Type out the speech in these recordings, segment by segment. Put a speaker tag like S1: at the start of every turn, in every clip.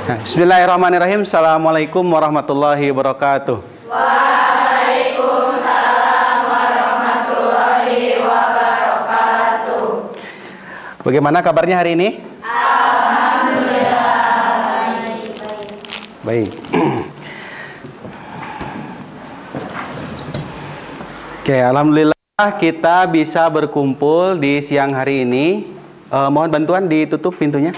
S1: Bismillahirrahmanirrahim. Assalamualaikum warahmatullahi wabarakatuh.
S2: Waalaikumsalam warahmatullahi wabarakatuh.
S1: Bagaimana kabarnya hari ini?
S2: Alhamdulillah.
S1: Baik. Oke, alhamdulillah kita bisa berkumpul di siang hari ini. Mohon bantuan ditutup pintunya.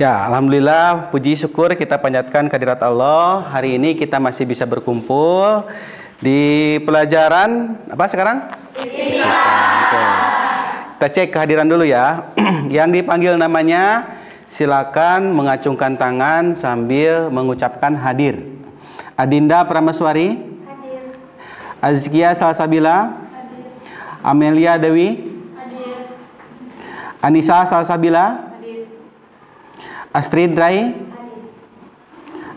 S1: Ya, alhamdulillah, puji syukur kita panjatkan kehadirat Allah. Hari ini kita masih bisa berkumpul di pelajaran apa sekarang? Fisika. Oke. Kita cek kehadiran dulu ya. Yang dipanggil namanya, silakan mengacungkan tangan sambil mengucapkan hadir. Adinda Pramaswari, hadir. Azkia Salsabila, hadir. Amelia Dewi, hadir. Anissa Salsabila, Astrid Rai,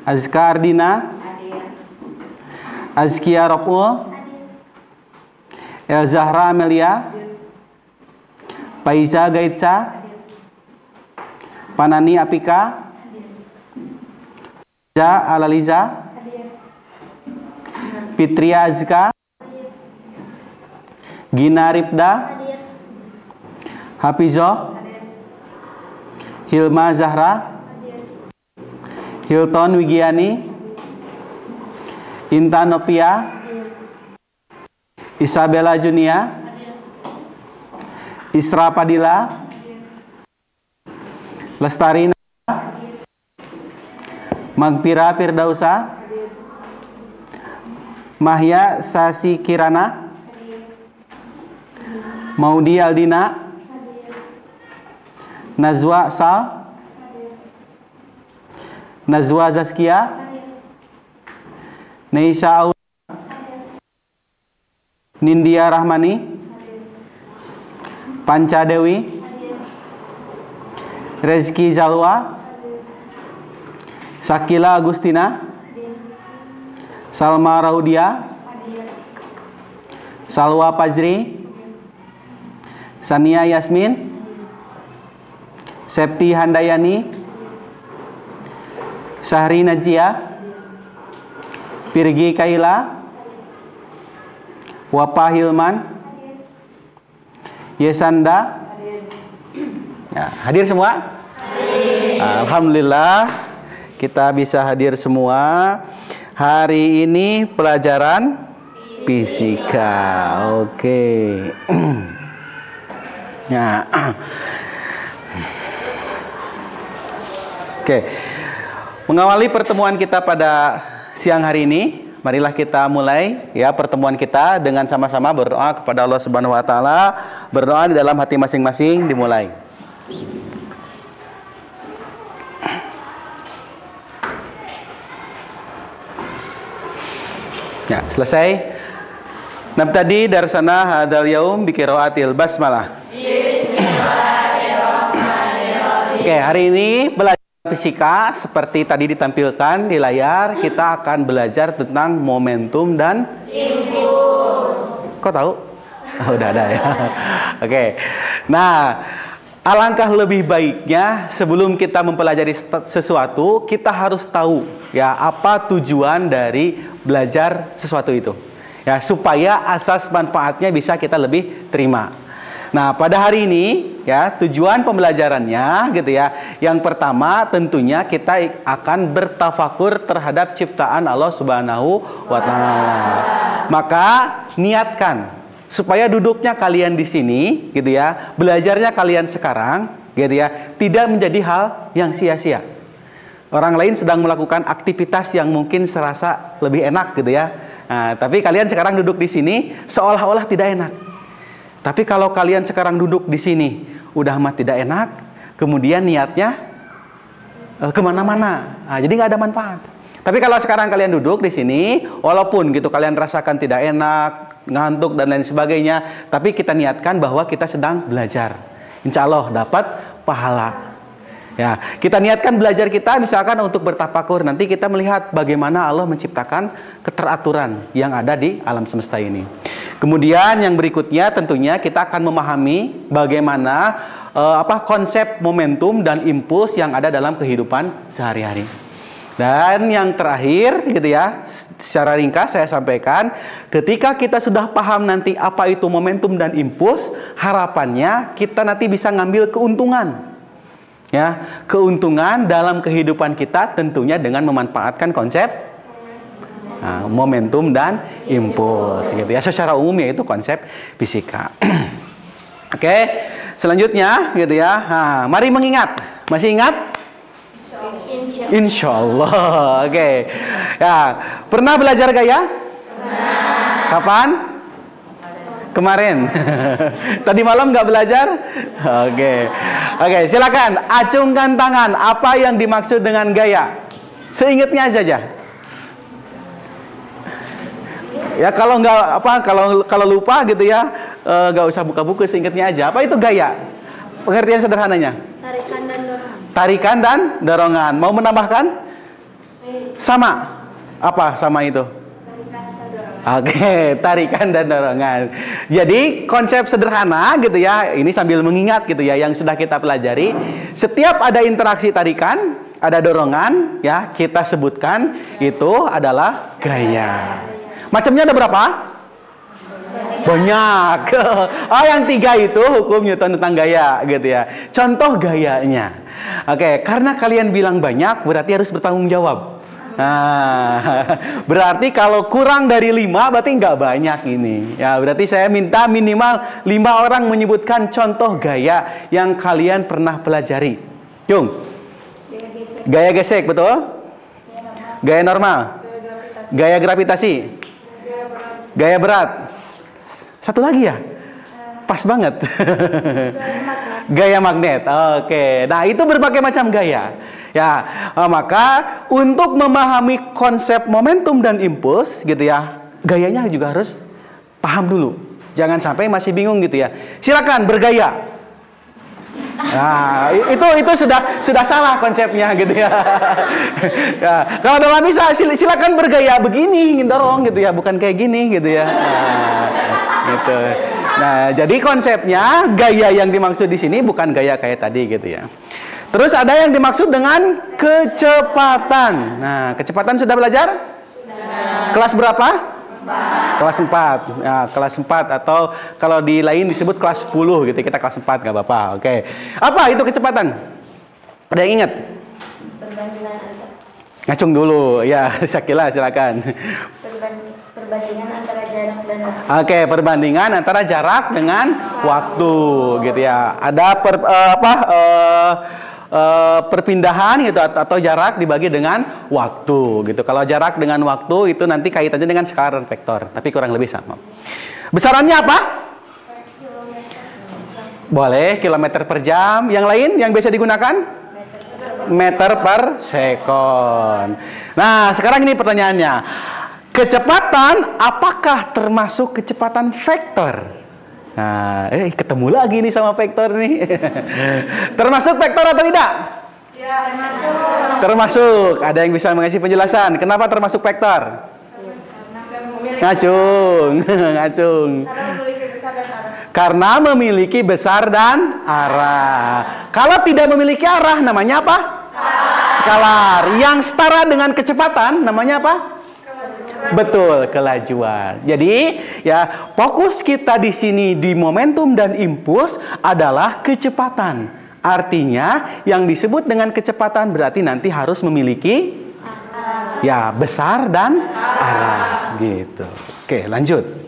S1: Azka Ardina, Azkia Rokul, El Zahra Amelia, Faiza Gaitsa, Panani Apika, Faiza Alaliza, Fitria Azka, Gina Ripda, Hafizo, Hilma Zahra, Hilton Wigiani, Intan Nopia, Isabella Junia, Isra Padilla, Lestari Nara, Magpira Firdausa, Mahya Sasi Kirana, Maudi Aldina, Nazwa Sal, Nazwa Zaskia, Neisha Aula, Nindya Rahmani, Panca Dewi, Rezki Zalwa, Sakila Agustina, Salma Raudia, Salwa Pajri, Sania Yasmin, Septi Handayani, Syahri Najia, Pirgi Kaila, Wapa Hilman, Yesanda. Ya, hadir semua? Hadir. Alhamdulillah kita bisa hadir semua. Hari ini pelajaran fisika. Oke. Ya. Oke, mengawali pertemuan kita pada siang hari ini, marilah kita mulai ya pertemuan kita dengan sama-sama berdoa kepada Allah Subhanahu wa taala, berdoa di dalam hati masing-masing dimulai. Ya, selesai. Nabtadi darsana hadzal yaum bi qiraatil basmalah. Bismillahirrahmanirrahim. Oke, hari ini belajar fisika seperti tadi ditampilkan di layar, kita akan belajar tentang momentum dan impuls. Kok tahu? Oh, udah ada ya. Oke. Nah, alangkah lebih baiknya sebelum kita mempelajari sesuatu, kita harus tahu ya apa tujuan dari belajar sesuatu itu. Ya, supaya asas manfaatnya bisa kita lebih terima. Nah, pada hari ini ya tujuan pembelajarannya gitu ya. Yang pertama tentunya kita akan bertafakur terhadap ciptaan Allah Subhanahu wa taala. Maka niatkan supaya duduknya kalian di sini gitu ya, belajarnya kalian sekarang gitu ya, tidak menjadi hal yang sia-sia. Orang lain sedang melakukan aktivitas yang mungkin serasa lebih enak gitu ya. Nah, tapi kalian sekarang duduk di sini seolah-olah tidak enak. Tapi kalau kalian sekarang duduk di sini, udah mah tidak enak, kemudian niatnya kemana-mana, nah, jadi nggak ada manfaat. Tapi kalau sekarang kalian duduk di sini, walaupun gitu kalian rasakan tidak enak, ngantuk dan lain sebagainya, tapi kita niatkan bahwa kita sedang belajar. Insya Allah dapat pahala. Ya, kita niatkan belajar kita misalkan untuk bertafakur. Nanti kita melihat bagaimana Allah menciptakan keteraturan yang ada di alam semesta ini. Kemudian yang berikutnya tentunya kita akan memahami bagaimana konsep momentum dan impuls yang ada dalam kehidupan sehari-hari. Dan yang terakhir gitu ya, secara ringkas saya sampaikan, ketika kita sudah paham nanti apa itu momentum dan impuls, harapannya kita nanti bisa ngambil keuntungan. Ya, keuntungan dalam kehidupan kita tentunya dengan memanfaatkan konsep momentum dan impuls gitu ya. Secara umum yaitu konsep fisika. Oke, selanjutnya gitu ya. Nah, mari mengingat. Masih ingat? Insya Allah. Oke. Ya, pernah belajar gaya? Pernah. Kapan? Kemarin. Tadi malam nggak belajar? Oke. Oke, silakan acungkan tangan. Apa yang dimaksud dengan gaya? Seingatnya saja. Ya kalau nggak kalau lupa gitu ya, nggak usah buka buku, seingatnya aja. Apa itu gaya? Pengertian sederhananya?
S2: Tarikan dan dorongan.
S1: Tarikan dan dorongan. Mau menambahkan? Sama. Apa sama itu? Oke, tarikan dan dorongan. Jadi konsep sederhana gitu ya, ini sambil mengingat gitu ya yang sudah kita pelajari. Setiap ada interaksi tarikan, ada dorongan ya, kita sebutkan itu adalah gaya. Macamnya ada berapa? Banyak. Oh, yang 3 itu hukum Newton tentang gaya gitu ya. Contoh gayanya. Oke, karena kalian bilang banyak berarti harus bertanggung jawab. Nah, berarti kalau kurang dari 5 berarti nggak banyak ini. Ya, berarti saya minta minimal 5 orang menyebutkan contoh gaya yang kalian pernah pelajari. Jung. Gaya gesek, betul? Gaya normal. Gaya gravitasi. Gaya berat. Satu lagi ya? Pas banget. Gaya magnet. Oke. Nah, itu berbagai macam gaya. Ya, maka untuk memahami konsep momentum dan impuls gitu ya, gayanya juga harus paham dulu. Jangan sampai masih bingung gitu ya. Silakan bergaya. Nah, itu sudah salah konsepnya gitu ya. Ya, kalau dalam bisa silakan bergaya begini, dorong gitu ya, bukan kayak gini gitu ya. Nah, gitu. Nah, jadi konsepnya gaya yang dimaksud di sini bukan gaya kayak tadi gitu ya. Terus ada yang dimaksud dengan kecepatan. Nah, kecepatan sudah belajar? Kelas berapa? 4. Kelas 4. Ya, kelas 4 atau kalau di lain disebut kelas 10 gitu. Kita kelas 4 nggak apa-apa. Oke. Apa itu kecepatan? Ada yang ingat?
S2: Perbandingan antara.
S1: Ngacung dulu. Ya, Syakila silakan.
S2: Perbandingan antara jarak dan waktu.
S1: Oke, perbandingan antara jarak dengan waktu gitu ya. Ada perpindahan gitu atau jarak dibagi dengan waktu gitu. Kalau jarak dengan waktu itu nanti kaitannya dengan skala dan vektor, tapi kurang lebih sama. Besarannya apa? Boleh kilometer per jam. Yang lain yang biasa digunakan? Meter per sekon. Nah, sekarang ini pertanyaannya. Kecepatan apakah termasuk kecepatan vektor? Nah, ketemu lagi nih sama vektor nih. Termasuk vektor atau tidak? Ya, termasuk. Termasuk. Ada yang bisa mengasih penjelasan? Kenapa termasuk vektor? Ngacung. Ngacung. Karena memiliki besar dan arah. Kalau tidak memiliki arah, namanya apa? Skalar. Yang setara dengan kecepatan, namanya apa? Betul, kelajuan. Jadi, ya, fokus kita di sini di momentum dan impuls adalah kecepatan. Artinya, yang disebut dengan kecepatan berarti nanti harus memiliki ya, besar dan arah gitu. Oke, lanjut.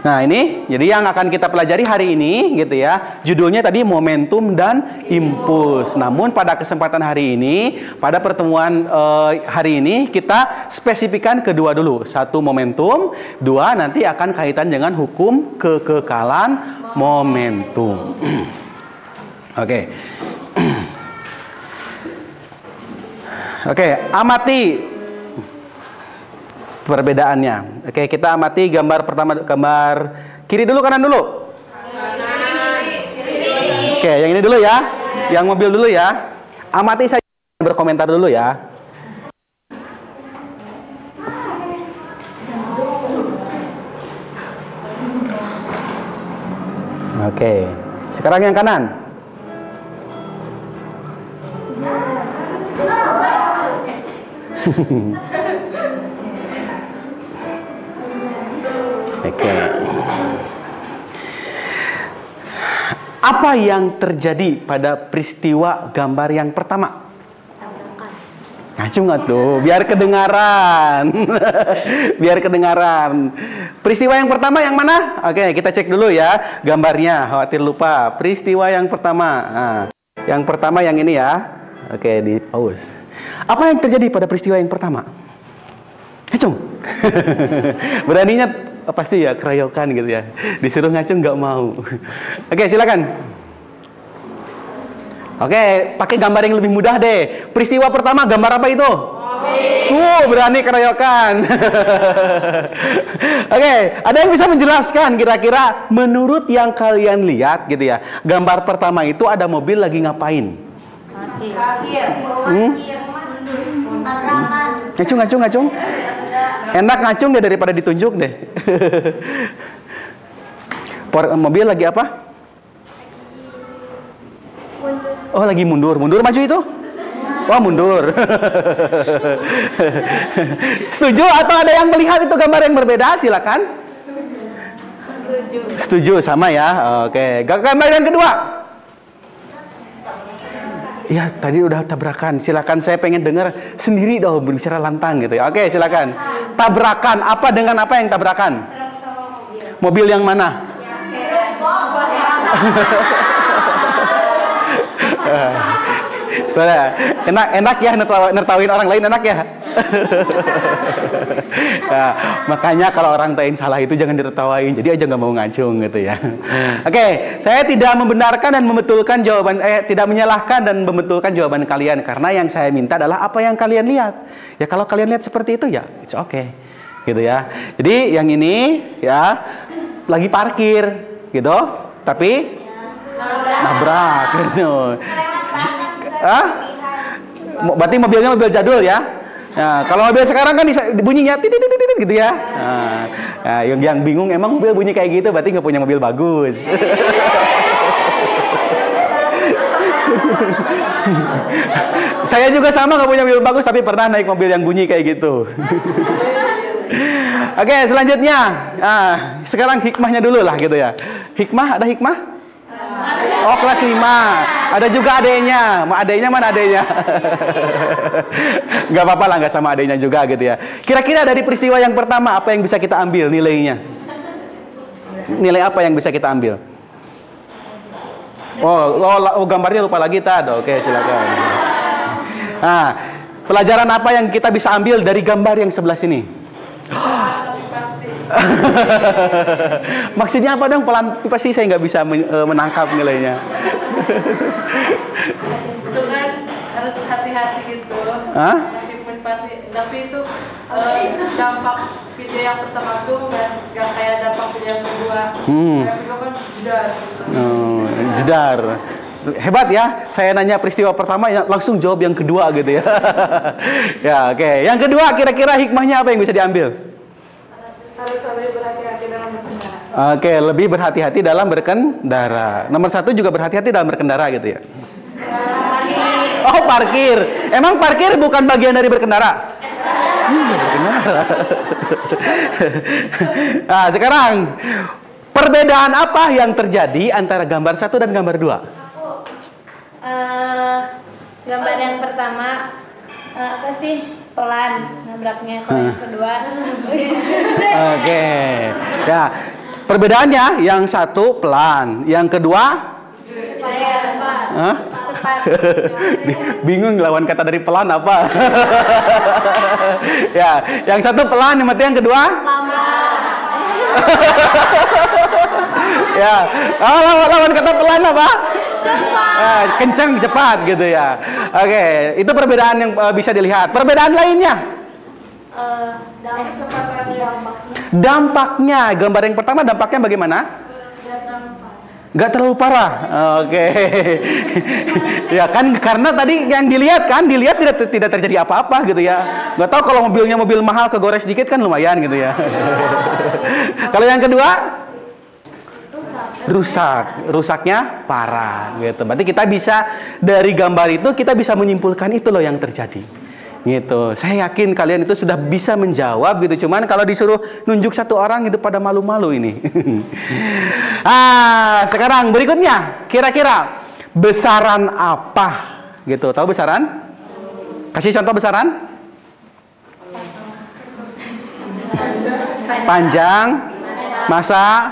S1: Nah, ini jadi yang akan kita pelajari hari ini gitu ya. Judulnya tadi momentum dan impuls. Namun pada kesempatan hari ini, pada pertemuan hari ini kita spesifikkan kedua dulu. 1 momentum, 2 nanti akan kaitan dengan hukum kekekalan momentum. Oke. Oke, amati perbedaannya. Oke, kita amati gambar pertama, gambar kiri dulu, kanan dulu. Oke, yang ini dulu ya. Yang mobil dulu ya. Amati saya berkomentar dulu ya. Oke. Sekarang yang kanan. Oke. Apa yang terjadi pada peristiwa gambar yang pertama? Ngacung nggak tuh? Biar kedengaran. Biar kedengaran. Peristiwa yang pertama yang mana? Oke, kita cek dulu ya gambarnya. Khawatir lupa. Peristiwa yang pertama. Nah, yang pertama yang ini ya. Oke, di pause. Apa yang terjadi pada peristiwa yang pertama? Ngacung. Beraninya pasti ya keroyokan gitu ya. Disuruh ngacung nggak mau. Oke, silakan. Oke, pakai gambar yang lebih mudah deh. Peristiwa pertama gambar apa itu? Tuh, berani keroyokan. Oke, ada yang bisa menjelaskan kira-kira menurut yang kalian lihat gitu ya. Gambar pertama itu ada mobil lagi ngapain? Ngacung. Enak ngacung deh daripada ditunjuk deh. Mobil lagi apa? Oh, lagi mundur. Mundur maju itu? Wah, mundur. Setuju atau ada yang melihat itu gambar yang berbeda? Silakan. Setuju sama ya. Oke, gambar yang kedua. Ya, tadi udah tabrakan. Silakan, saya pengen dengar sendiri dong berbicara lantang gitu ya. Oke, silakan. Tabrakan apa dengan apa yang tabrakan? Mobil yang mana? Enak ya nertawin orang lain, enak ya. Nah, makanya kalau orang lain salah itu jangan ditertawain, jadi aja nggak mau ngacung gitu ya. Oke, saya tidak membenarkan dan membetulkan jawaban, tidak menyalahkan dan membetulkan jawaban kalian, karena yang saya minta adalah apa yang kalian lihat. Ya kalau kalian lihat seperti itu ya, it's okay, gitu ya. Jadi yang ini ya lagi parkir gitu, tapi nabrak gitu. Berarti mobilnya mobil jadul ya. Nah, kalau mobil sekarang kan bunyinya titit gitu ya. Nah, yang bingung emang mobil bunyi kayak gitu berarti nggak punya mobil bagus. Saya juga sama nggak punya mobil bagus tapi pernah naik mobil yang bunyi kayak gitu. Oke, selanjutnya. Nah, sekarang hikmahnya dulu lah gitu ya. Hikmah, ada hikmah? Oh, kelas 5. Ada juga adenya. Adenya mana adenya? Gak apa-apa lah, gak sama adenya juga gitu ya. Kira-kira dari peristiwa yang pertama apa yang bisa kita ambil nilainya? Nilai apa yang bisa kita ambil? Oh, gambarnya lupa lagi Tad. Oke, silakan. Nah, pelajaran apa yang kita bisa ambil dari gambar yang sebelah sini? Maksudnya apa dong? Pelan pasti saya nggak bisa menangkap nilainya.
S3: Itu kan harus hati-hati gitu.
S1: Hah?
S3: Meskipun pasti, tapi itu dampak video yang pertama tuh nggak kayak dampak video yang kedua. Yang kedua kan jedar.
S1: Jedar. Hebat ya. Saya nanya peristiwa pertama langsung jawab yang kedua gitu ya. Ya, oke. Yang kedua kira-kira hikmahnya apa yang bisa diambil?
S3: Harus lebih berhati-hati dalam berkendara.
S1: Oke, lebih berhati-hati dalam berkendara. Nomor 1 juga berhati-hati dalam berkendara gitu ya. Oh, parkir. Emang parkir bukan bagian dari berkendara? Berkendara. Nah, sekarang perbedaan apa yang terjadi antara gambar 1 dan gambar 2?
S2: Gambar yang pertama apa sih? Pelan nabraknya. Kalau yang kedua
S1: Oke. Ya, perbedaannya yang satu pelan, yang kedua
S2: cepat.
S1: Bingung lawan kata dari pelan apa? Ya, yang satu pelan, yang kedua
S2: Lambat.
S1: ya, lawan kata pelan apa?
S2: Cepat.
S1: Kencang, cepat gitu ya. Oke, itu perbedaan yang bisa dilihat. Perbedaan lainnya?
S2: Dampaknya.
S1: Dampaknya, gambar yang pertama dampaknya bagaimana? Nggak terlalu parah. Oke. Ya kan karena tadi yang dilihat tidak terjadi apa-apa gitu ya. Nggak tahu kalau mobilnya mobil mahal kegores dikit kan lumayan gitu ya. Kalau yang kedua rusaknya parah gitu. Berarti kita bisa dari gambar itu kita bisa menyimpulkan itu loh yang terjadi. Gitu. Saya yakin kalian itu sudah bisa menjawab gitu. Cuman kalau disuruh nunjuk satu orang itu pada malu-malu ini. Sekarang berikutnya, kira-kira besaran apa? Gitu. Tahu besaran? Kasih contoh besaran? Panjang, masa,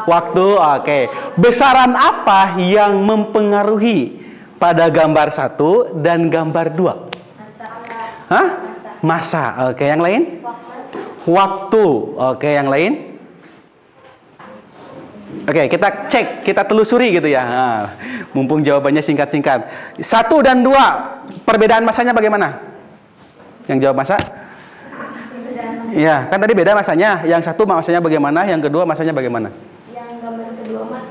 S1: waktu. Oke. Besaran apa yang mempengaruhi pada gambar 1 dan gambar 2? Hah? Masa. Oke, yang lain? Waktu. Oke, yang lain? Oke, kita cek, kita telusuri gitu ya. Mumpung jawabannya singkat-singkat. 1 dan 2, perbedaan masanya bagaimana? Yang jawab masa? Iya, kan tadi beda masanya. Yang satu masanya bagaimana? Yang kedua masanya bagaimana?
S4: Yang gambar kedua mah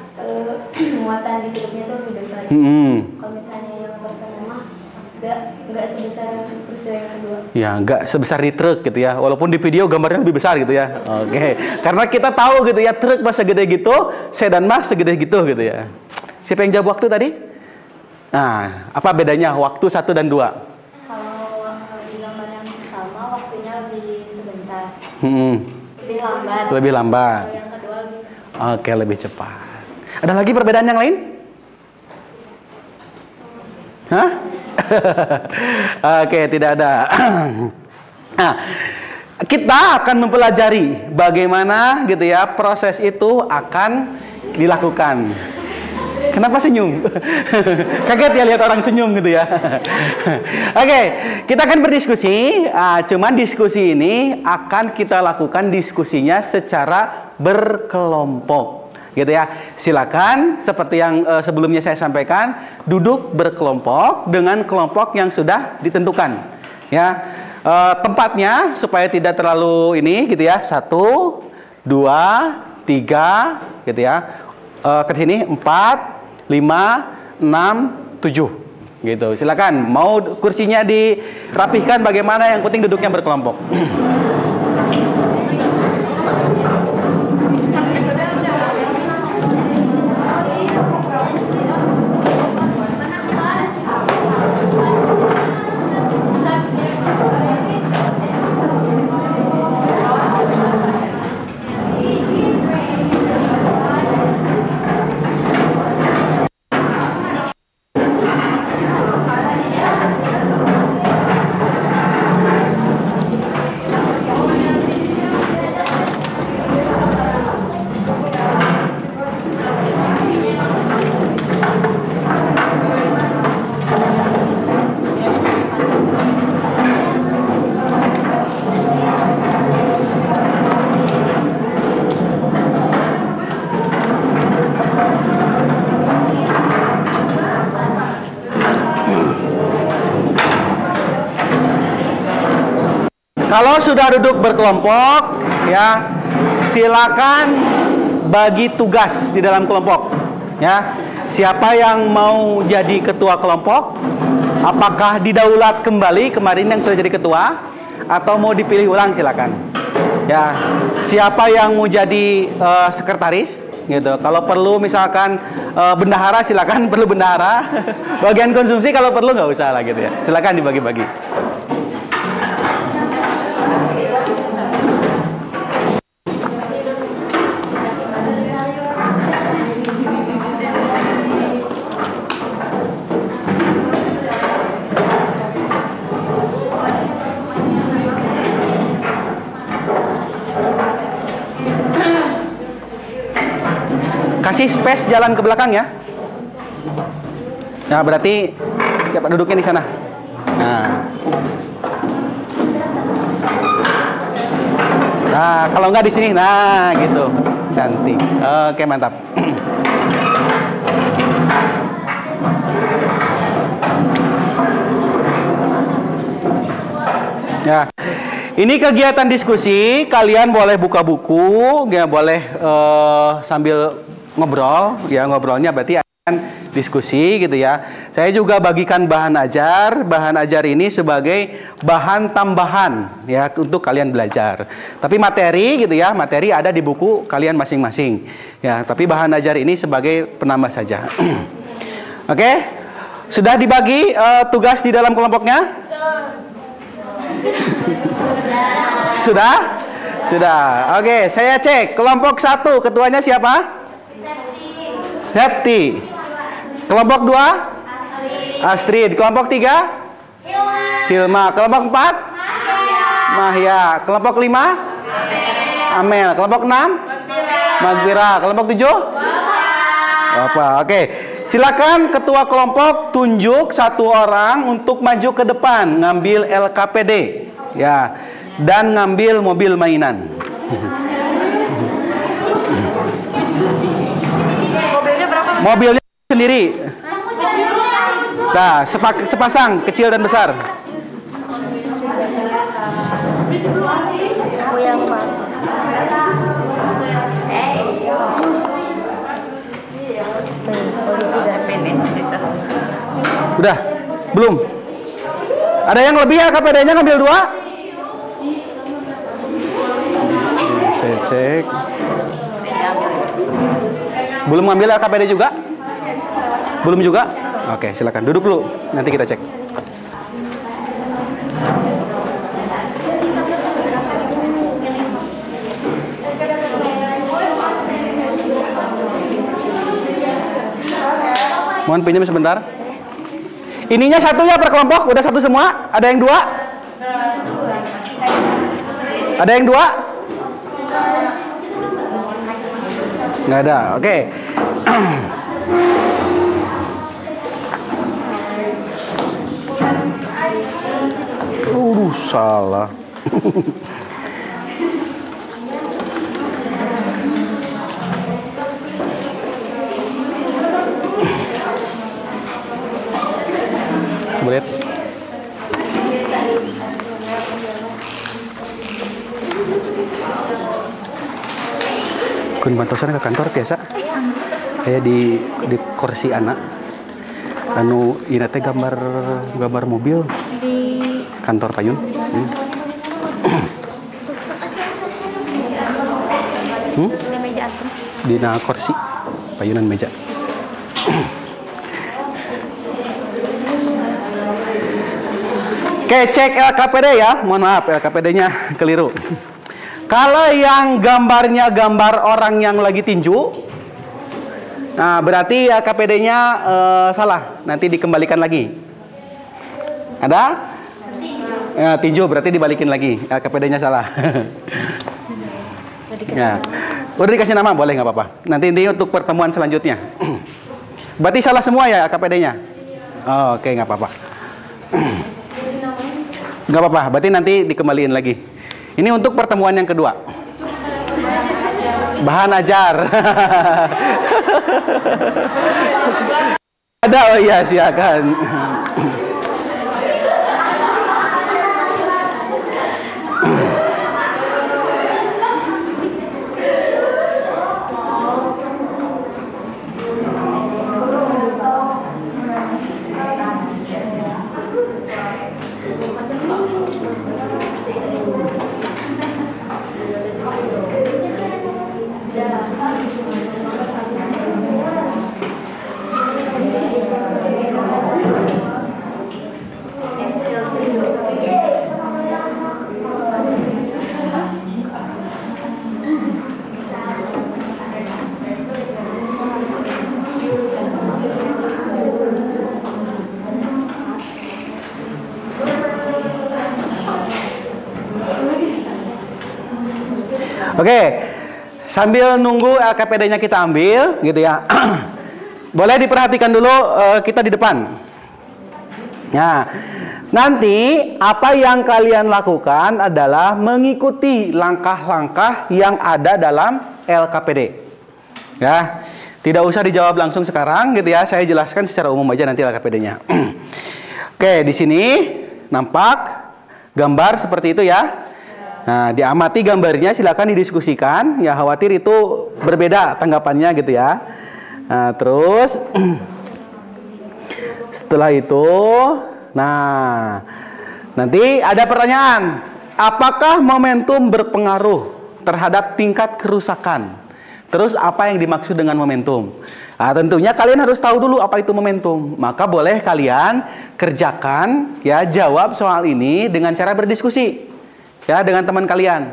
S4: muatan di truknya itu lebih besar. Kalau misalnya yang pertama mah nggak sebesar peristiwa yang kedua.
S1: Ya, nggak sebesar di truk gitu ya. Walaupun di video gambarnya lebih besar gitu ya. Oke. Karena kita tahu gitu ya, truk mah segede gitu, sedan mah segede gitu gitu ya. Siapa yang jawab waktu tadi? Nah, apa bedanya waktu 1 dan 2?
S4: Kalau di gambar yang pertama waktunya lebih sebentar. Lebih lambat.
S1: Lebih lambat.
S4: Kalau yang kedua lebih cepat.
S1: Oke, lebih cepat. Ada lagi perbedaan yang lain? Hah? Oke, tidak ada. Nah, kita akan mempelajari bagaimana gitu ya proses itu akan dilakukan. Kenapa senyum? Kaget ya lihat orang senyum gitu ya. Oke, kita akan berdiskusi. Cuman diskusi ini akan kita lakukan diskusinya secara berkelompok. Gitu ya. Silakan seperti yang sebelumnya saya sampaikan, duduk berkelompok dengan kelompok yang sudah ditentukan. Ya. Tempatnya supaya tidak terlalu ini gitu ya. 1 2 3 gitu ya. Ke sini 4 5 6 7 gitu. Silakan mau kursinya dirapihkan bagaimana, yang penting duduknya berkelompok. Kalau sudah duduk berkelompok, ya, silakan bagi tugas di dalam kelompok. Ya, siapa yang mau jadi ketua kelompok? Apakah didaulat kembali kemarin yang sudah jadi ketua, atau mau dipilih ulang? Silakan. Ya, siapa yang mau jadi sekretaris? Gitu. Kalau perlu misalkan bendahara, silakan. Perlu bendahara. Bagian konsumsi kalau perlu nggak usah lah gitu ya. Silakan dibagi-bagi. Kasih space jalan ke belakang ya. Nah, berarti siapa duduknya di sana? Nah, kalau nggak di sini, nah gitu, cantik. Oke, mantap. Ya, ini kegiatan diskusi. Kalian boleh buka buku, ya boleh sambil ngobrol, ya ngobrolnya berarti akan diskusi gitu ya. Saya juga bagikan bahan ajar ini sebagai bahan tambahan ya untuk kalian belajar. Tapi materi gitu ya, materi ada di buku kalian masing-masing. Ya, tapi bahan ajar ini sebagai penambah saja. Oke? Sudah dibagi tugas di dalam kelompoknya? Sudah? Sudah. Oke, saya cek. Kelompok 1, ketuanya siapa? Septi. Kelompok 2? Astrid. Kelompok 3? Hilma. Kelompok 4? Mahya. Kelompok 5? Amel. Kelompok 6? Magfira. Kelompok 7? Bapak. Oke. Silakan ketua kelompok tunjuk satu orang untuk maju ke depan ngambil LKPD. Ya. Dan ngambil mobil mainan.
S3: Mobilnya berapa?
S1: Mobilnya sendiri. Nah, sepasang, kecil dan besar.
S4: yang bagus. Polisi dan PNS.
S1: Udah? Belum? Ada yang lebih ya KPD-nya ngambil 2? Saya cek. Belum ngambil KPD juga? Belum juga? Oke, silakan duduk dulu. Nanti kita cek. Mohon pinjam sebentar. Ininya satu ya per kelompok? Udah satu semua? Ada yang 2? Ada yang 2? Nggak ada, oke. Salah. Coba lihat. Kun bantosan ke kantor biasa. Kayak di kursi anak. Anu ieu teh gambar mobil
S4: Di
S1: kantor payun.
S4: di meja atas.
S1: Dina kursi payunan meja. Oke, cek LKPD ya. Mohon maaf, LKPD-nya keliru. Kalau yang gambarnya gambar orang yang lagi tinju, nah berarti LKPD-nya salah. Nanti dikembalikan lagi. Ada? Ya, tinju berarti dibalikin lagi. LKPD-nya salah. Ya. Udah dikasih nama, boleh nggak apa-apa. Nanti ini untuk pertemuan selanjutnya. Berarti salah semua ya LKPD-nya? Oh, oke, nggak apa-apa. Nggak apa-apa, berarti nanti dikembaliin lagi. Ini untuk pertemuan yang kedua. Bahan ajar. Ada, oh iya, silakan. Oke, sambil nunggu LKPD-nya kita ambil, gitu ya. Boleh diperhatikan dulu kita di depan. Nah, nanti apa yang kalian lakukan adalah mengikuti langkah-langkah yang ada dalam LKPD. Ya, tidak usah dijawab langsung sekarang, gitu ya. Saya jelaskan secara umum aja nanti LKPD-nya. Oke, di sini nampak gambar seperti itu ya. Nah, diamati gambarnya, silakan didiskusikan. Ya, khawatir itu berbeda tanggapannya gitu ya. Nah, terus setelah itu, nah, nanti ada pertanyaan. Apakah momentum berpengaruh terhadap tingkat kerusakan? Terus apa yang dimaksud dengan momentum? Nah, tentunya kalian harus tahu dulu apa itu momentum. Maka boleh kalian kerjakan, ya, jawab soal ini dengan cara berdiskusi, ya, dengan teman kalian.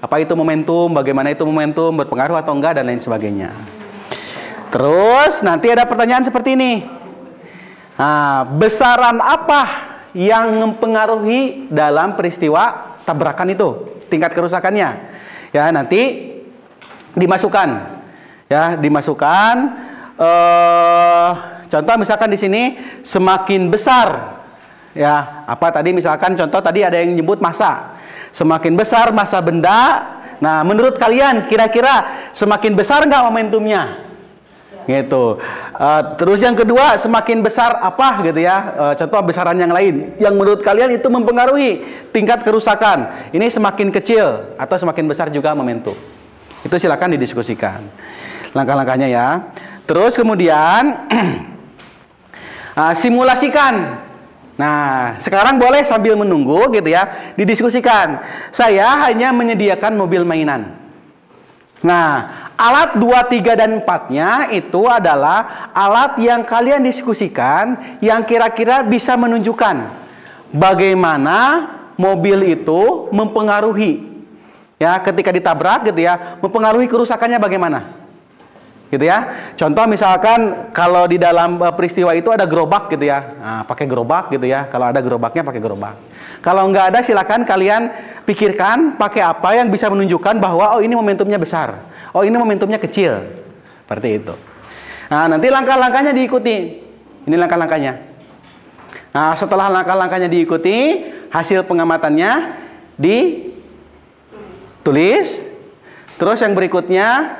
S1: Apa itu momentum? Bagaimana itu momentum? Berpengaruh atau enggak dan lain sebagainya. Terus nanti ada pertanyaan seperti ini. Nah, besaran apa yang mempengaruhi dalam peristiwa tabrakan itu, tingkat kerusakannya? Ya, nanti dimasukkan, ya, dimasukkan. Contoh misalkan di sini semakin besar, ya, apa tadi misalkan contoh tadi ada yang nyebut massa, semakin besar massa benda. Nah, menurut kalian kira-kira semakin besar nggak momentumnya? Gitu. Terus yang kedua, semakin besar apa gitu ya, contoh besaran yang lain yang menurut kalian itu mempengaruhi tingkat kerusakan. Ini semakin kecil atau semakin besar juga momentum. Itu silakan didiskusikan langkah-langkahnya ya. Terus kemudian simulasikan. Nah, sekarang boleh sambil menunggu gitu ya, didiskusikan. Saya hanya menyediakan mobil mainan. Nah, alat 2, 3, dan 4-nya itu adalah alat yang kalian diskusikan yang kira-kira bisa menunjukkan bagaimana mobil itu mempengaruhi, ya, ketika ditabrak gitu ya, mempengaruhi kerusakannya bagaimana. Gitu ya. Contoh misalkan kalau di dalam peristiwa itu ada gerobak gitu ya. Nah, pakai gerobak gitu ya. Kalau ada gerobaknya pakai gerobak. Kalau nggak ada silakan kalian pikirkan pakai apa yang bisa menunjukkan bahwa oh ini momentumnya besar. Oh ini momentumnya kecil. Seperti itu. Nah, nanti langkah-langkahnya diikuti. Ini langkah-langkahnya. Nah, setelah langkah-langkahnya diikuti, hasil pengamatannya ditulis. Terus yang berikutnya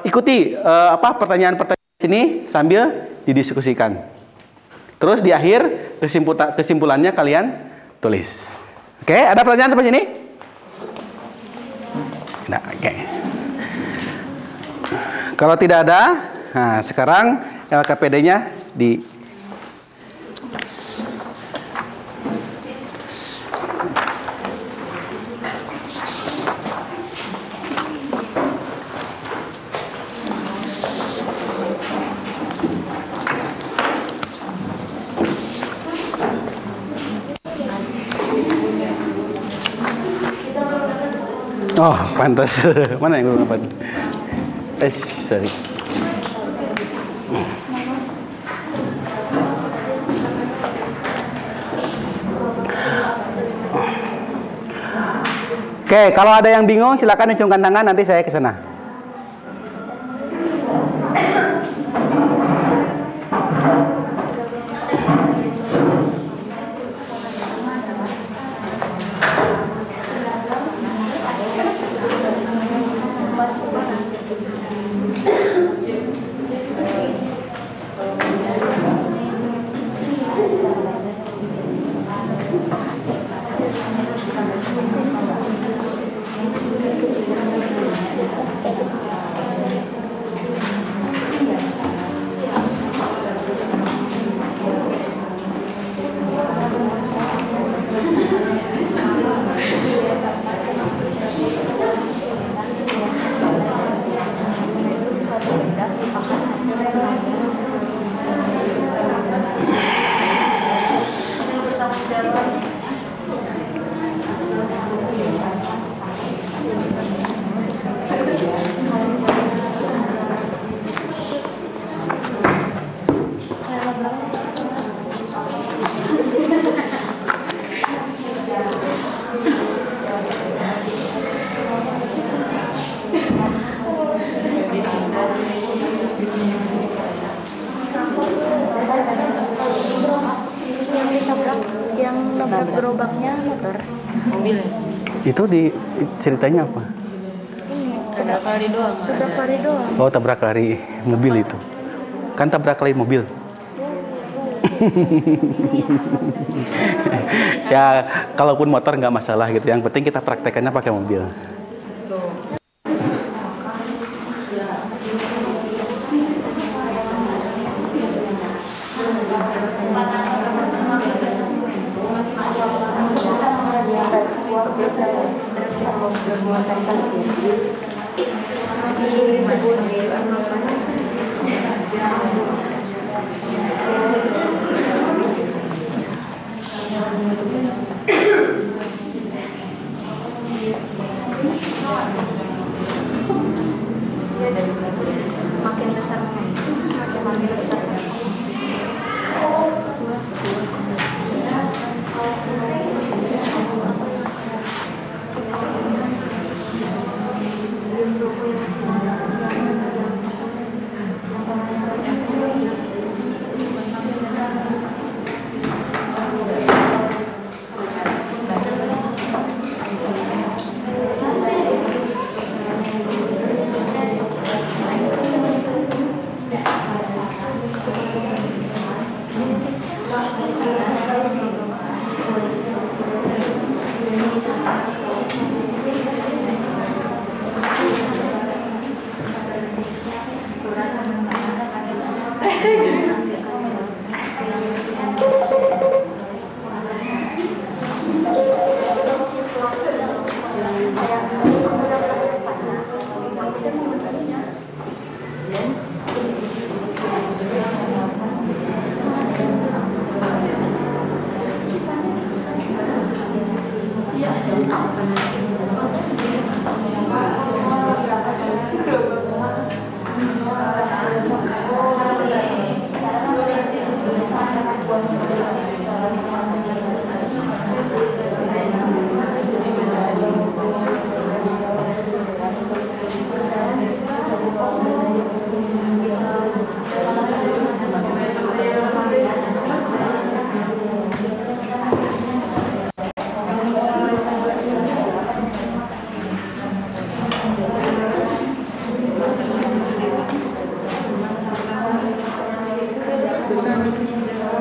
S1: ikuti pertanyaan-pertanyaan sini sambil didiskusikan. Terus di akhir kesimpulannya kalian tulis. Oke, ada pertanyaan sampai sini? Nah, oke. Kalau tidak ada, nah sekarang LKPD-nya di oh, pantas. Mana yang belum dapat? Sorry. Oke, kalau ada yang bingung silakan acungkan tangan, nanti saya ke sana.
S4: Gerobaknya motor.
S3: Mobil ya?
S1: Itu ceritanya apa?
S3: Tabrak lari doang.
S4: Tabrak lari doang.
S1: Oh, tabrak lari mobil itu. Kan tabrak lari mobil. Ya, kalaupun motor nggak masalah gitu. Yang penting kita praktekannya pakai mobil.
S4: Makin besar makin besar.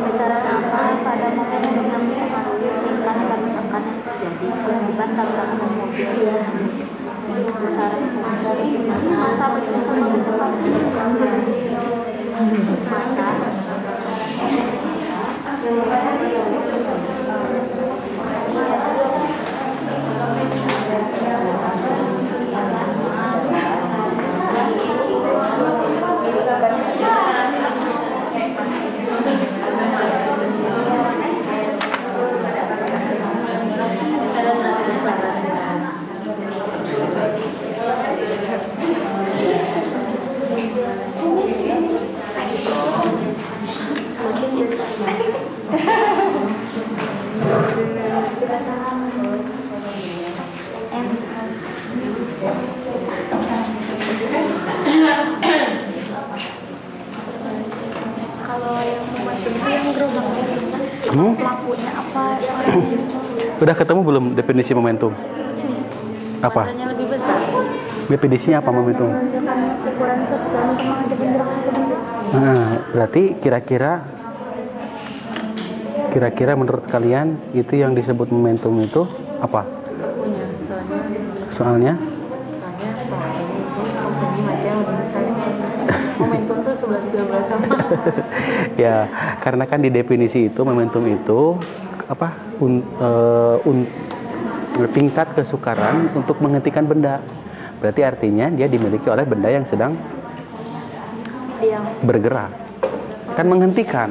S4: Besaran apa pada momen yang mempengaruhi tingkat kerusakan yang terjadi yang bukan tabrakan mobil terus besaran dari masa kalau yang momentum itu yang gerobaknya pelakunya apa?
S1: Udah ketemu belum definisi momentum? Apa?
S4: Masanya lebih besar.
S1: Definisinya apa momentum?
S4: Ukuran kesusahan untuk menghadapi gerak satu benda.
S1: Nah, berarti kira-kira menurut kalian itu yang disebut momentum itu apa?
S3: Punya,
S1: Soalnya?
S3: kalau ini itu jadi masih yang lebih besar. Momentum tuh 11-12 sama.
S1: Ya, karena kan di definisi itu momentum itu apa? Tingkat kesukaran untuk menghentikan benda. Berarti artinya dia dimiliki oleh benda yang sedang bergerak. Kan menghentikan.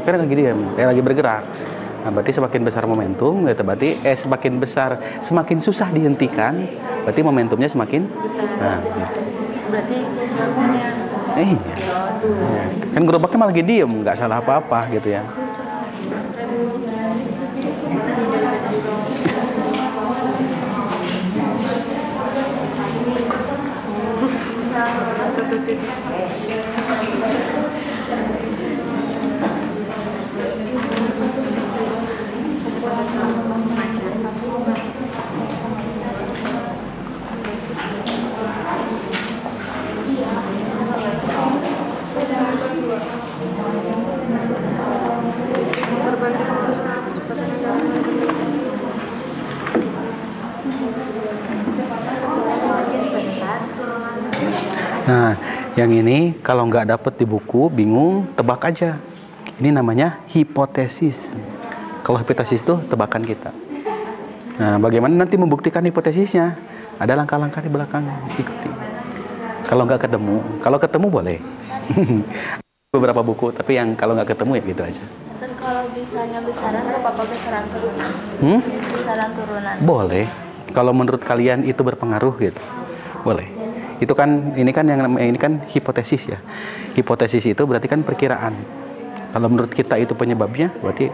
S1: Kan lagi diam, lagi bergerak. Nah, berarti semakin besar momentum, berarti semakin besar, semakin susah dihentikan, berarti momentumnya semakin besar. Nah, gitu.
S3: Berarti ngakunya.
S1: Iya. Kan gerobaknya malah lagi diem, nggak salah apa-apa gitu ya. Nah, yang ini kalau nggak dapet di buku, bingung, tebak aja. Ini namanya hipotesis. Kalau hipotesis itu tebakan kita. Nah, bagaimana nanti membuktikan hipotesisnya? Ada langkah-langkah di belakang, ikuti. Kalau nggak ketemu, kalau ketemu boleh. Beberapa buku, tapi yang kalau nggak ketemu ya gitu aja.
S4: Kalau misalnya besaran, apa besaran turunan? Besaran turunan.
S1: Boleh. Kalau menurut kalian itu berpengaruh gitu, boleh. Itu kan ini kan hipotesis ya. Hipotesis itu berarti kan perkiraan. Kalau menurut kita itu penyebabnya, berarti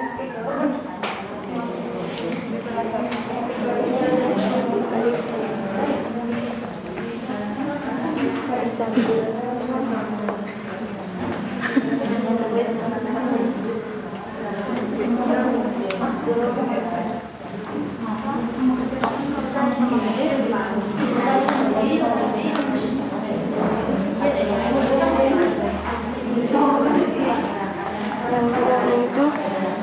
S5: itu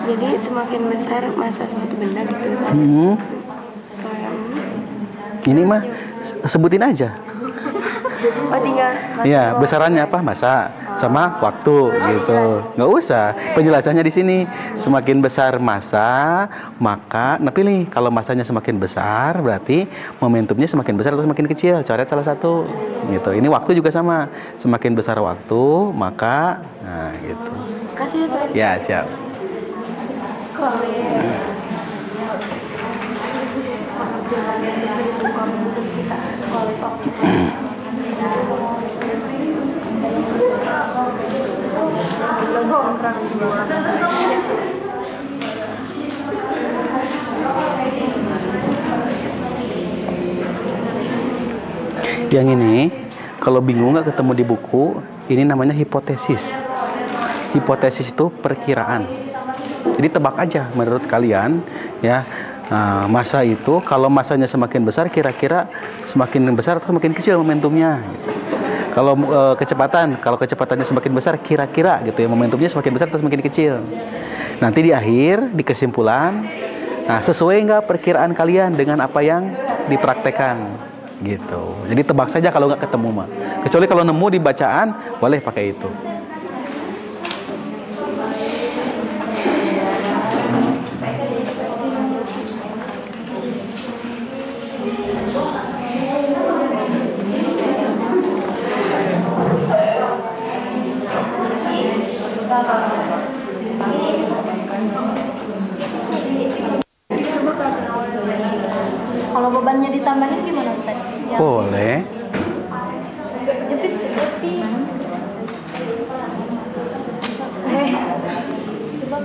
S5: jadi semakin besar masa suatu benda gitu. Kalau yang
S1: ini mah sebutin aja.
S5: oh tinggal
S1: Ya, besarannya apa? Masa sama waktu gitu. Nggak usah. Penjelasannya di sini. Semakin besar masa, maka nah pilih. Kalau masanya semakin besar, berarti momentumnya semakin besar atau semakin kecil. Coret salah satu. Gitu. Ini waktu juga sama. Semakin besar waktu, maka nah gitu.
S5: kasih itu.
S1: Ya, siap. Yang ini kalau bingung nggak ketemu di buku, ini namanya hipotesis. Hipotesis itu perkiraan. Jadi tebak aja menurut kalian ya. Nah, masa itu kalau masanya semakin besar kira-kira semakin besar atau semakin kecil momentumnya gitu. Kalau kalau kecepatannya semakin besar kira-kira gitu ya, momentumnya semakin besar atau semakin kecil. Nanti di akhir di kesimpulan, nah sesuai nggak perkiraan kalian dengan apa yang dipraktekkan gitu. Jadi tebak saja kalau nggak ketemu mah. Kecuali kalau nemu di bacaan boleh pakai itu.
S4: Kalau bebannya ditambahin gimana Ustaz? Ya.
S1: Boleh.
S4: Jepit. Coba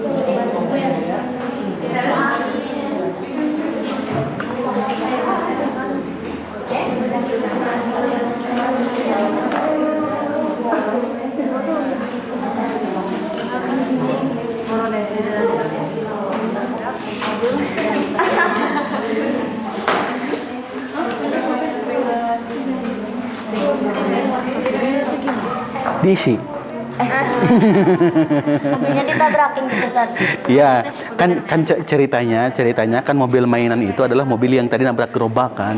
S1: Diisi.
S4: mobilnya ditabrakin gitu Ustaz.
S1: Iya, kan ceritanya kan mobil mainan itu adalah mobil yang tadi nabrak gerobak kan.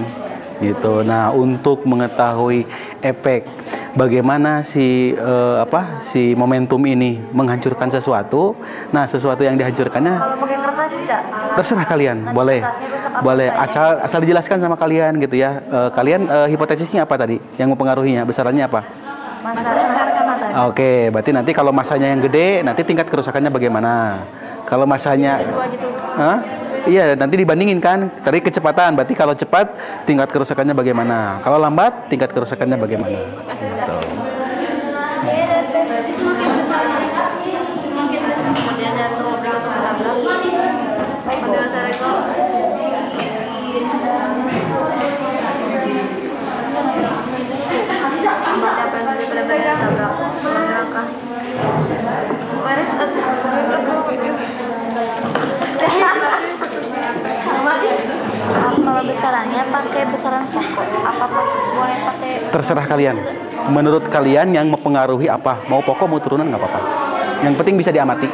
S1: Gitu. Nah, untuk mengetahui efek bagaimana si momentum ini menghancurkan sesuatu. Nah, sesuatu yang dihancurkannya
S5: Kalau pakai kertas bisa.
S1: terserah kalian,
S5: Nanti
S1: boleh.
S5: kertasnya rusak apa
S1: Boleh,
S5: enggaknya?
S1: asal dijelaskan sama kalian gitu ya. Kalian hipotesisnya apa tadi? Yang mempengaruhinya, besarannya apa?
S5: Masa sama kecepatan.
S1: Oke, berarti nanti kalau masanya yang gede, nanti tingkat kerusakannya bagaimana? Kalau masanya, hah? Iya, nanti dibandingin kan. Tadi kecepatan, berarti kalau cepat tingkat kerusakannya bagaimana? Kalau lambat tingkat kerusakannya bagaimana? Gitu.
S4: Kalau besarannya pakai besaran pokok, apa boleh pakai?
S1: Terserah kalian. Menurut kalian yang mempengaruhi apa? Mau pokok mau turunan nggak apa-apa. Yang penting bisa diamati.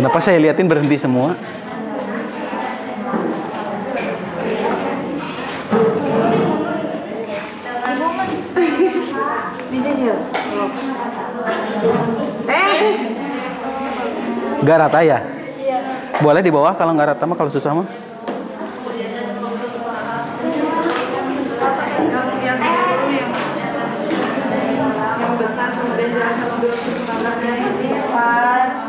S1: Kenapa saya liatin berhenti semua? Gak rata ya? Boleh di bawah kalau nggak rata mah, kalau susah mah.
S3: Yang besar kemudian jalan sama dulu ke kamarnya ini pas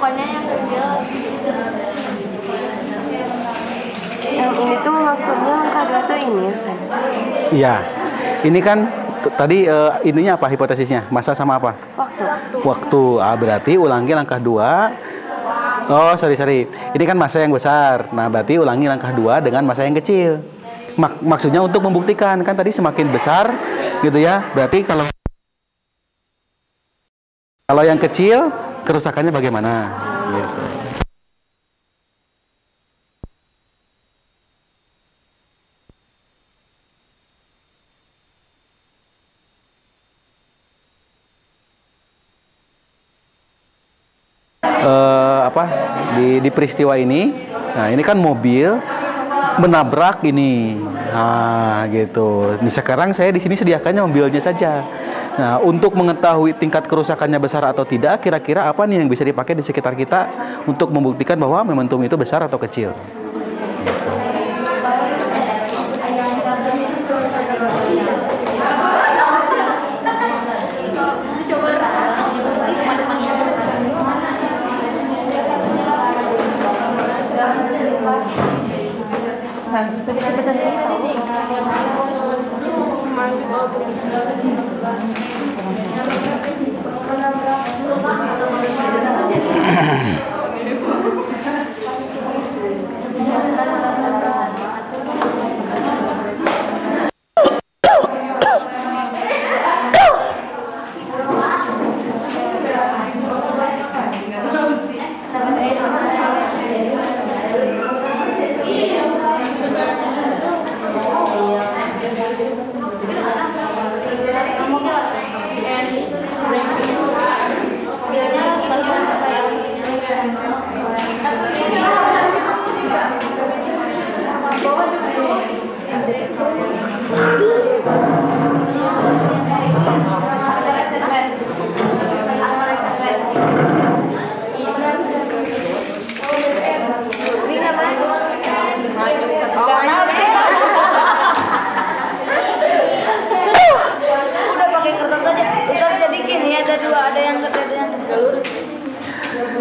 S2: pokoknya yang kecil.
S5: Yang ini tuh maksudnya langkah 2 tuh ini ya, Sen?
S1: Iya. Ini kan tadi ininya apa hipotesisnya? Masa sama apa?
S5: Waktu.
S1: Waktu. Berarti ulangi langkah 2. Oh, sorry. Ini kan masa yang besar. Nah, berarti ulangi langkah 2 dengan masa yang kecil. Maksudnya untuk membuktikan, kan tadi semakin besar gitu ya. Berarti kalau yang kecil kerusakannya bagaimana? Gitu. Di peristiwa ini, nah ini kan mobil menabrak ini, nah gitu. Ini sekarang saya di sini sediakannya mobilnya saja. Nah, untuk mengetahui tingkat kerusakannya besar atau tidak, kira-kira apa nih yang bisa dipakai di sekitar kita untuk membuktikan bahwa momentum itu besar atau kecil?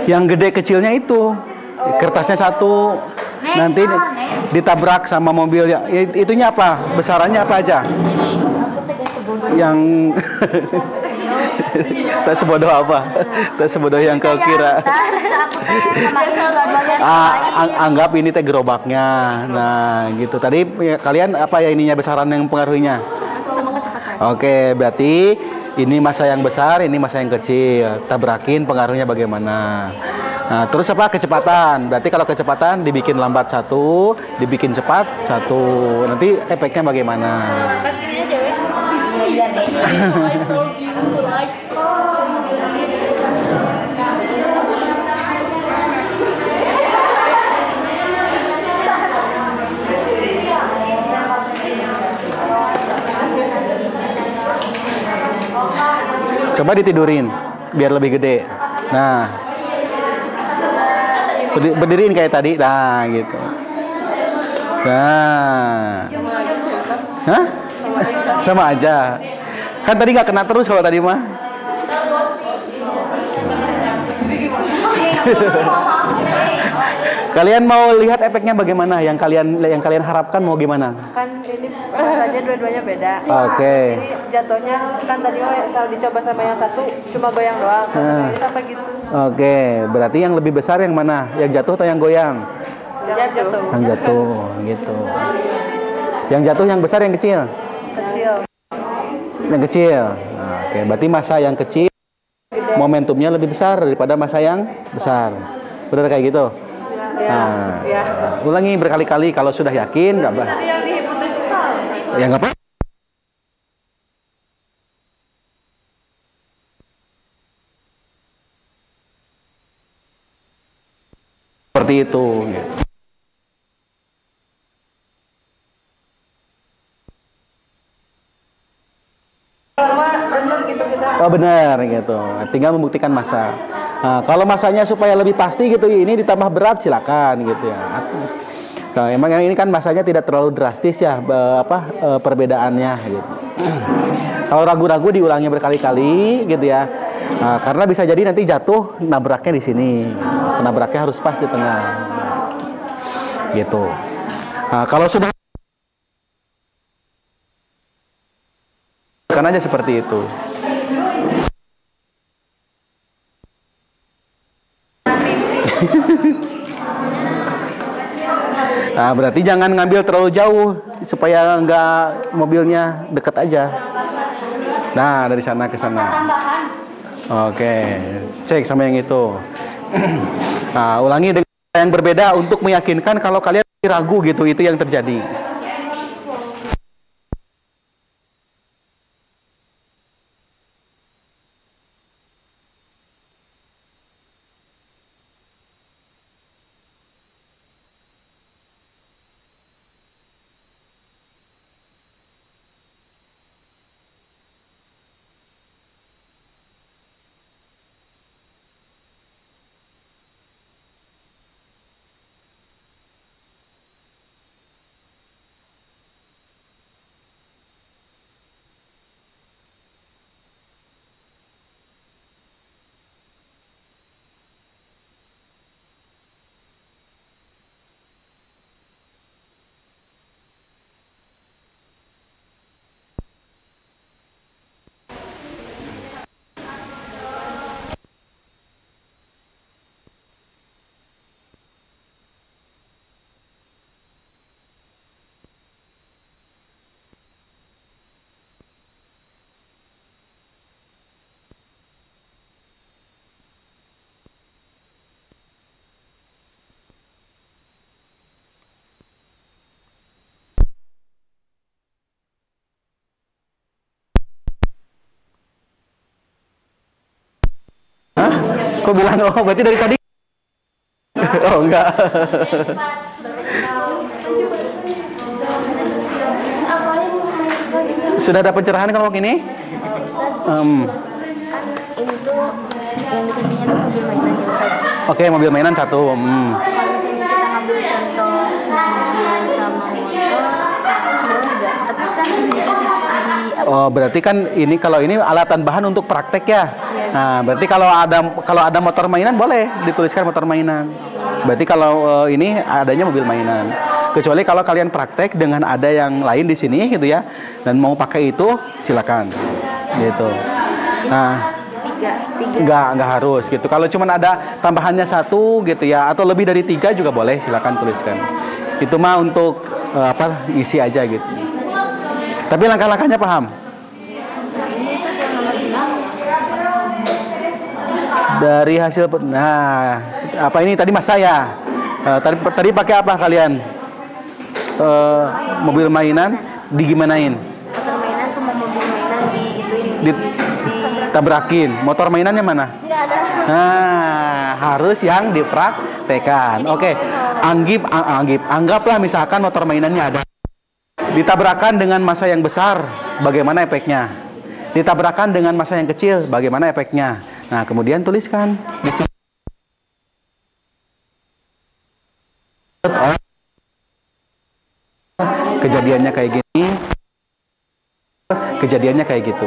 S1: Yang gede kecilnya itu kertasnya satu, nanti ditabrak sama mobil. Itunya apa? Besarannya apa aja? Yang tak sebodoh apa? Tak sebodoh yang kau kira. Anggap ini teh gerobaknya. Nah, gitu. Tadi kalian apa ya ininya besaran yang mempengaruhinya? Oke, berarti ini masa yang besar, ini masa yang kecil. Tabrakin pengaruhnya bagaimana? Nah, terus apa? Kecepatan. Berarti kalau kecepatan dibikin lambat satu, dibikin cepat satu. Nanti efeknya bagaimana?
S2: Lambat gini aja, weh. Iya deh. I told you like.
S1: Coba ditidurin biar lebih gede. Nah, berdiriin kayak tadi. Nah, gitu. Nah, hah? Sama aja. Kan tadi nggak kena terus kalau tadi mah. Kalian mau lihat efeknya bagaimana? Yang kalian harapkan mau gimana?
S3: Kan ini rasanya dua-duanya beda.
S1: Oke.
S3: Ini jatuhnya kan tadi saya dicoba sama yang satu cuma goyang doang. Ini sampai gitu.
S1: Oke, berarti yang lebih besar yang mana? Yang jatuh atau yang goyang?
S3: Yang jatuh.
S1: Yang jatuh, gitu. Yang jatuh yang besar yang kecil?
S3: Kecil.
S1: Yang kecil. Nah, oke, berarti massa yang kecil momentumnya lebih besar daripada massa yang besar. Benar kayak gitu? Nah, ulangi berkali-kali kalau sudah yakin nggak apa?
S3: Tadi yang di hipotesis salah.
S1: Ya nggak apa? Seperti itu. Gitu.
S3: Bener gitu kita.
S1: Oh benar gitu. Tinggal membuktikan massa. Nah, kalau massanya supaya lebih pasti gitu, ini ditambah berat silakan gitu ya. Nah, emang yang ini kan massanya tidak terlalu drastis ya, perbedaannya gitu. Kalau ragu-ragu diulangi berkali-kali gitu ya. Nah, karena bisa jadi nanti jatuh nabraknya di sini. Nabraknya harus pas di tengah. Gitu. Nah, kalau sudah kan aja seperti itu. Nah, berarti jangan ngambil terlalu jauh supaya nggak mobilnya deket aja. Nah, dari sana ke sana. Oke, cek sama yang itu. Nah, ulangi dengan yang berbeda untuk meyakinkan kalau kalian ragu gitu, itu yang terjadi. Hah? Kok bilang oh berarti dari tadi? Oh enggak. Sudah ada pencerahan kalau gini?
S4: Ini tuh yang dikasihnya tuh mobil mainan ya Ustaz.
S1: Oke, mobil mainan satu.
S4: Kalau misalnya kita ngambil contoh mobil sama motor, boleh nggak? Tapi kan ini dikasih di
S1: Oh, berarti kan ini kalau ini alatan bahan untuk praktek ya. Nah, berarti kalau ada motor mainan boleh dituliskan motor mainan. Berarti kalau ini adanya mobil mainan. Kecuali kalau kalian praktek dengan ada yang lain di sini gitu ya, dan mau pakai itu silakan. Gitu. Nah, nggak harus gitu. Kalau cuma ada tambahannya satu gitu ya, atau lebih dari 3 juga boleh, silakan tuliskan. Itu mah untuk isi aja gitu. Tapi langkah-langkahnya paham? Dari hasil, nah apa ini tadi masa ya? Tadi pakai apa kalian? Mobil mainan digimanain?
S4: Motor mainan sama mobil mainan
S1: Ditabrakin. Motor mainannya mana?
S4: Nggak ada.
S1: Nah, harus yang dipraktekan. Oke, anggaplah misalkan motor mainannya ada. Ditabrakan dengan massa yang besar, bagaimana efeknya? Ditabrakan dengan massa yang kecil, bagaimana efeknya? Nah, kemudian tuliskan di sini. Kejadiannya kayak gini, kejadiannya kayak gitu.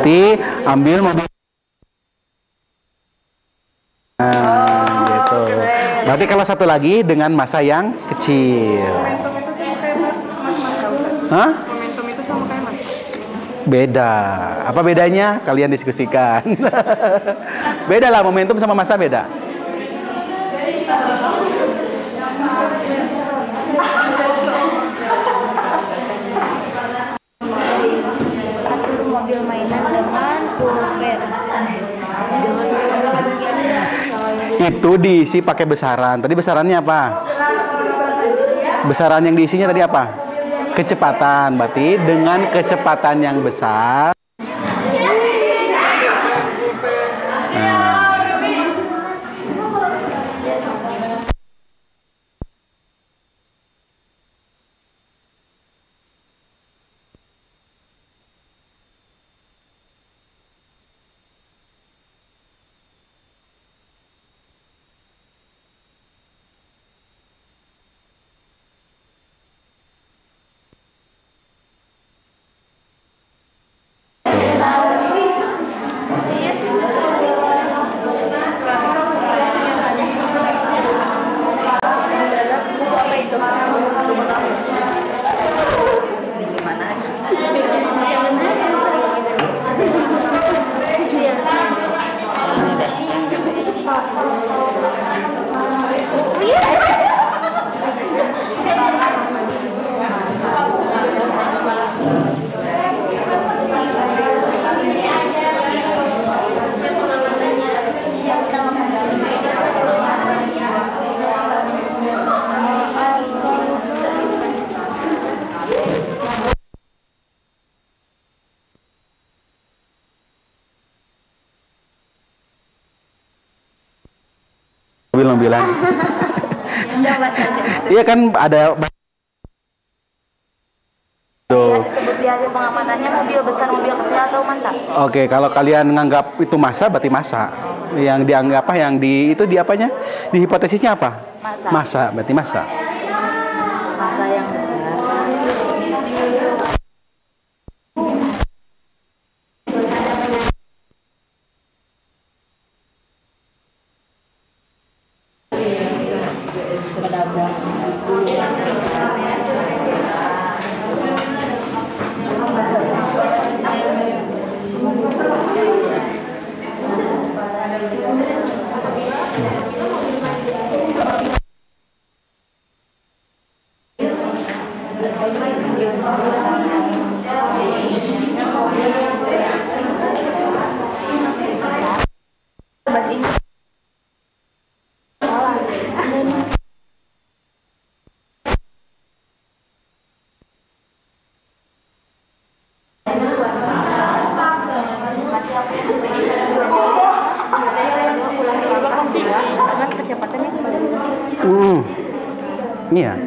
S1: Nanti ambil mobil. Nah, gitu. Berarti kalau satu lagi dengan massa yang kecil.
S3: Momentum itu sama kayak mas.
S1: Hah?
S3: Momentum itu sama kayak mas.
S1: Beda. Apa bedanya? Kalian diskusikan. Beda lah, momentum sama massa beda.
S4: Hasil mobil mainan dengan pulpen.
S1: Itu diisi pakai besaran. Tadi besarannya apa? Besaran yang diisinya tadi apa? Kecepatan. Berarti dengan kecepatan yang besar. Mobil-mobilan. Iya kan ada.
S4: Disebut di hasil pengamatannya mobil besar, mobil kecil atau massa?
S1: Oke, kalau kalian nganggap itu massa berarti massa. Yang dianggap apa? Yang di itu di apanya? Di hipotesisnya apa?
S4: Massa.
S1: Massa, berarti massa.
S4: Massa yang besar.
S1: Iya.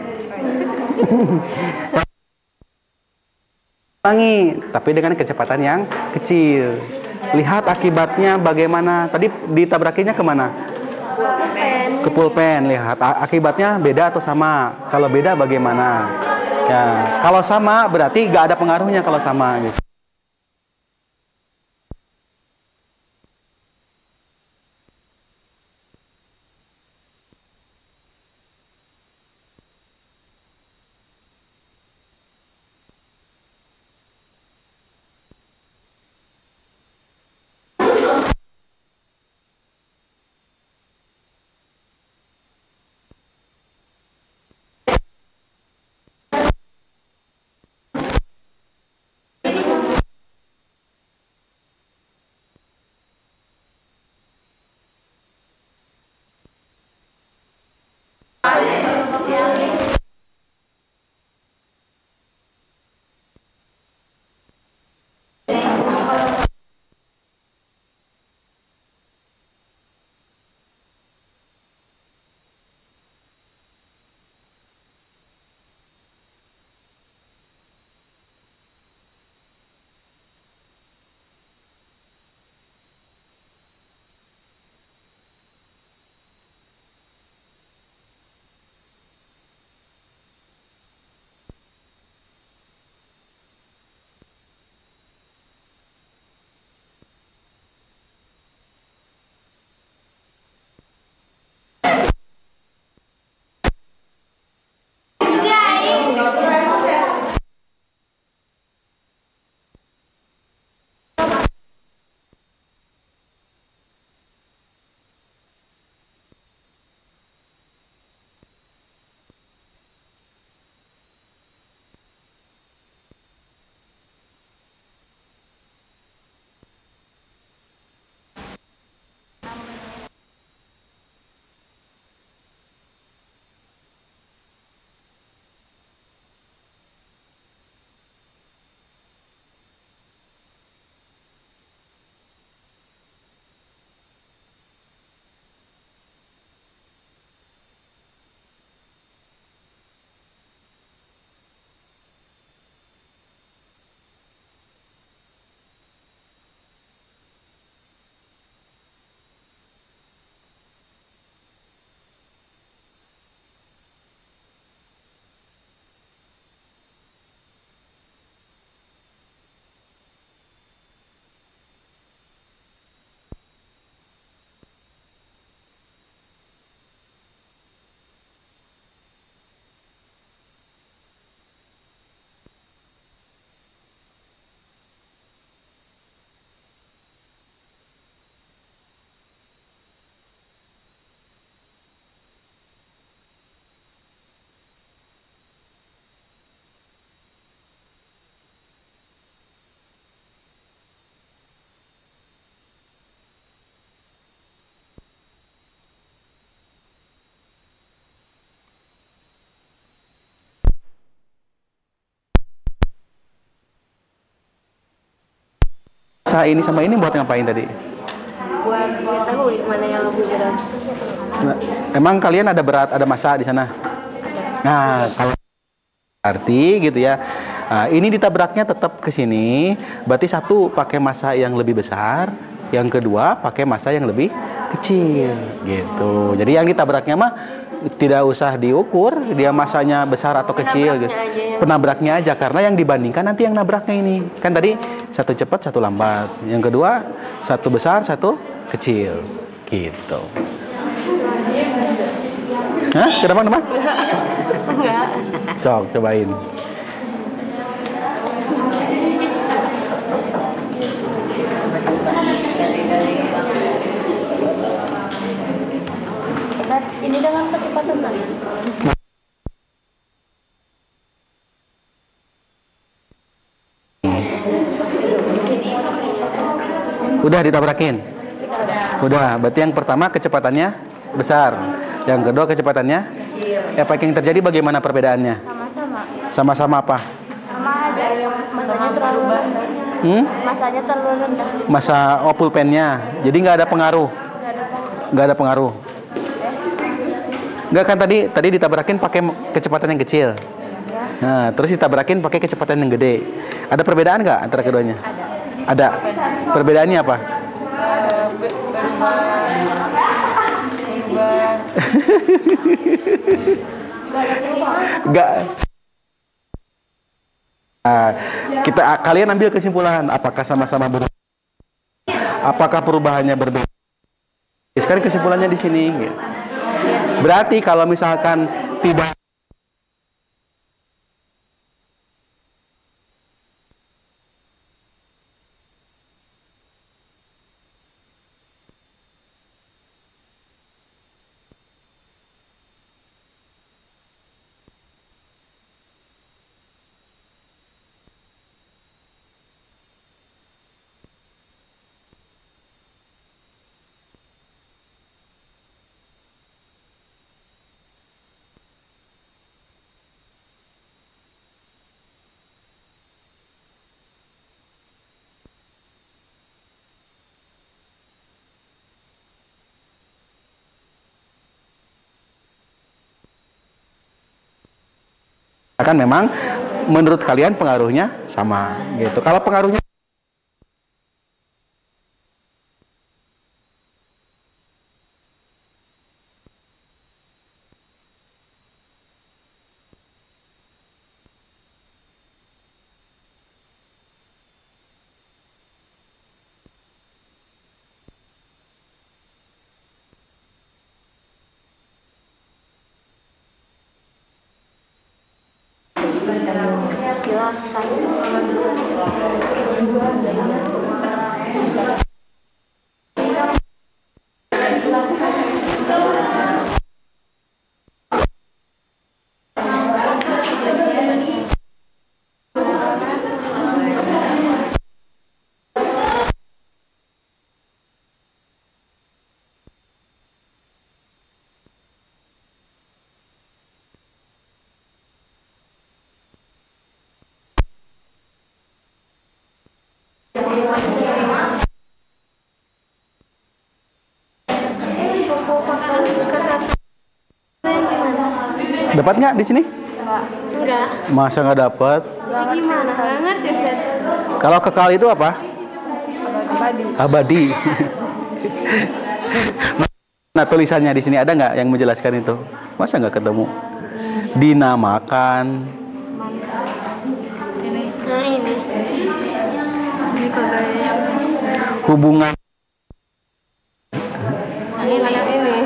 S1: Ulangi, tapi dengan kecepatan yang kecil. Lihat akibatnya bagaimana. Tadi ditabrakinya kemana? Ke pulpen. Lihat akibatnya beda atau sama. Kalau beda bagaimana? Ya, kalau sama berarti nggak ada pengaruhnya kalau sama. Gitu. Ini sama ini buat ngapain tadi?
S5: Buat mengetahui mana yang lebih berat.
S1: Nah, emang kalian ada berat, ada massa di sana? Nah, kalau arti gitu ya. Nah, ini ditabraknya tetap ke sini, berarti satu pakai massa yang lebih besar, yang kedua pakai massa yang lebih kecil gitu. Jadi yang ditabraknya mah tidak usah diukur dia massanya besar atau kecil gitu. Penabraknya aja karena yang dibandingkan nanti yang nabraknya ini. Kan tadi satu cepat, satu lambat. Yang kedua, satu besar, satu kecil. Gitu. Hah? Kenapa?
S5: Enggak.
S1: Cobain.
S4: Ini dengan kecepatan mana?
S1: Udah ditabrakin? Udah, berarti yang pertama kecepatannya besar. Yang kedua kecepatannya kecil. Efek yang terjadi bagaimana perbedaannya?
S4: Sama-sama.
S1: Sama-sama apa?
S4: Sama aja, masanya terlalu rendah. Masanya terlalu rendah.
S1: Masa pulpennya. Jadi nggak ada pengaruh? Nggak ada pengaruh. Enggak kan tadi ditabrakin pakai kecepatan yang kecil. Nah, terus ditabrakin pakai kecepatan yang gede. Ada perbedaan nggak antara keduanya? Ada. Perbedaannya apa? Enggak. Nah, kalian ambil kesimpulan apakah sama-sama berubah? Apakah perubahannya berbeda? Sekarang kesimpulannya di sini. Berarti kalau misalkan tidak kan memang menurut kalian pengaruhnya sama gitu. Kalau pengaruhnya dapat nggak di sini?
S2: Enggak.
S1: Masa nggak dapat?
S2: Gimana? Nggak ngerti, Ustaz.
S1: Kalau kekal itu apa? Abadi. Nah, tulisannya di sini ada nggak yang menjelaskan itu? Masa nggak ketemu? Dinamakan.
S2: Nah, ini. Ini kagak yang
S1: Hubungan.
S2: ini.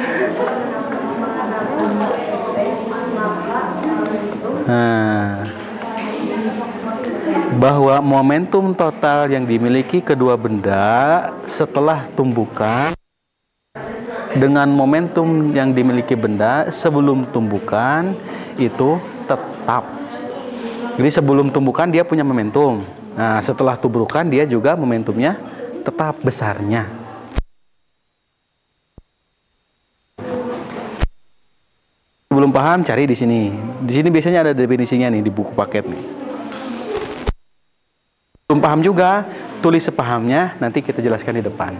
S1: Nah, bahwa momentum total yang dimiliki kedua benda setelah tumbukan dengan momentum yang dimiliki benda sebelum tumbukan itu tetap. Jadi sebelum tumbukan dia punya momentum. Nah, setelah tumbukan dia juga momentumnya tetap besarnya. Belum paham, cari di sini. Di sini biasanya ada definisinya nih di buku paket nih. Belum paham juga, tulis sepahamnya, nanti kita jelaskan di depan.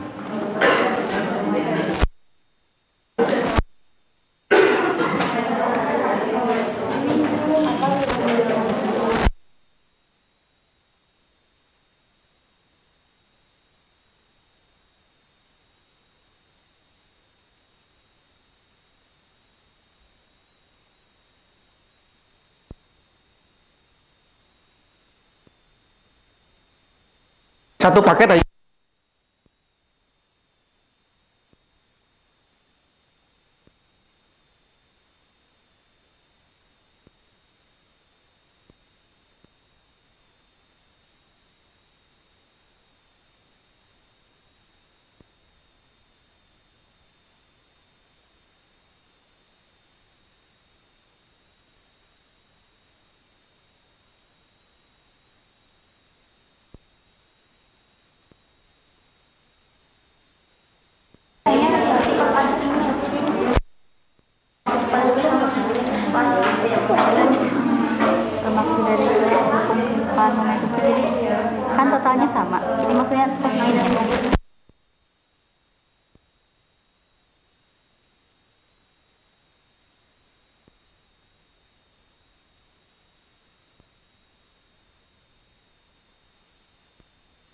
S1: Satu paket aja.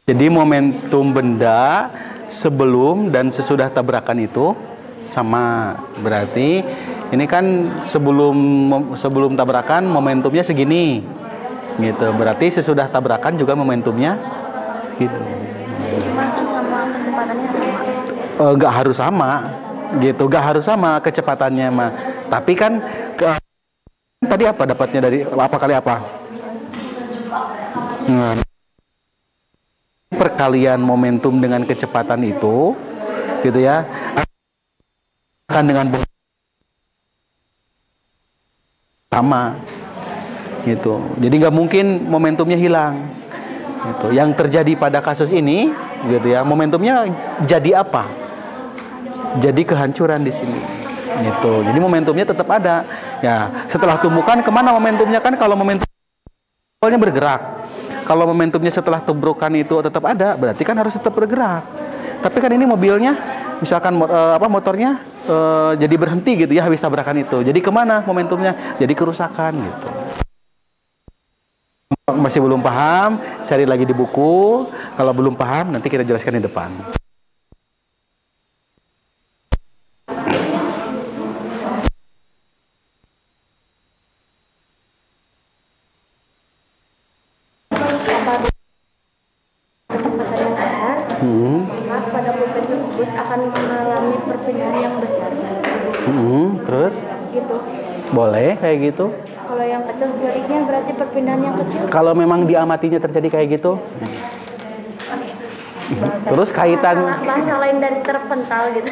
S1: Jadi momentum benda sebelum dan sesudah tabrakan itu sama. Berarti ini kan sebelum tabrakan momentumnya segini. Gitu. Berarti sesudah tabrakan juga momentumnya gitu.
S4: Masa sama kecepatannya sama?
S1: Nggak harus sama. Gitu. Nggak harus sama kecepatannya mah. Tapi kan tadi apa dapatnya dari apa kali apa? Nah, perkalian momentum dengan kecepatan itu gitu ya akan dengan sama gitu. Jadi nggak mungkin momentumnya hilang gitu. Yang terjadi pada kasus ini gitu ya, momentumnya jadi apa? Jadi kehancuran di sini gitu. Jadi momentumnya tetap ada ya. Setelah tumbukan kemana momentumnya? Kan kalau momentumnya bergerak, kalau momentumnya setelah tubrukan itu tetap ada, berarti kan harus tetap bergerak. Tapi kan ini mobilnya, misalkan motornya jadi berhenti gitu ya habis tabrakan itu. Jadi kemana momentumnya? Jadi kerusakan gitu. Masih belum paham, cari lagi di buku. Kalau belum paham, nanti kita jelaskan di depan.
S5: Maka pada mobil tersebut akan mengalami perpindahan yang besar.
S1: Terus?
S5: Gitu.
S1: Boleh kayak gitu.
S5: Kalau yang kecil sebaliknya berarti perpindahan yang kecil.
S1: Kalau memang diamatinya terjadi kayak gitu. Terus kaitan
S5: bahasa lain dari terpental gitu.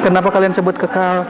S1: kenapa kalian sebut kekal?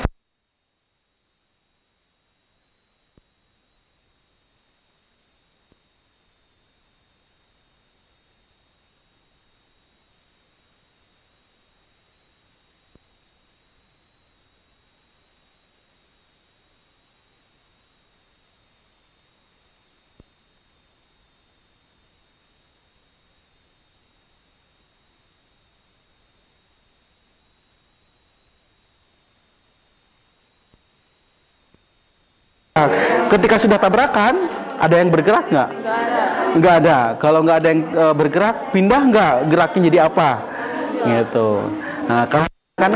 S1: Ketika sudah tabrakan, ada yang bergerak nggak?
S3: Nggak ada.
S1: Nggak ada. Kalau nggak ada yang bergerak, pindah nggak? Geraknya jadi apa? Gitu. Nah, kalau kan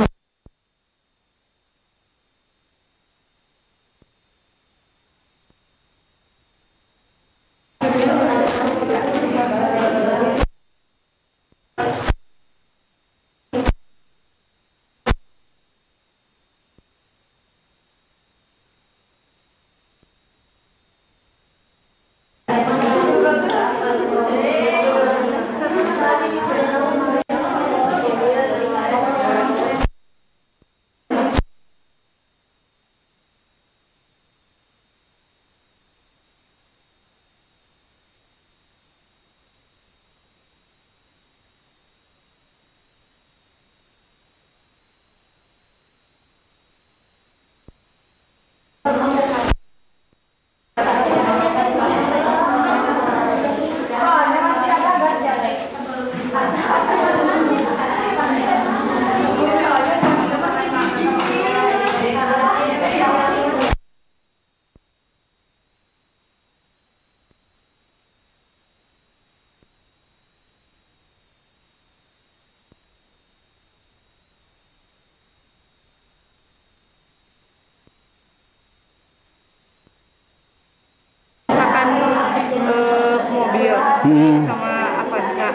S3: sama Avanza.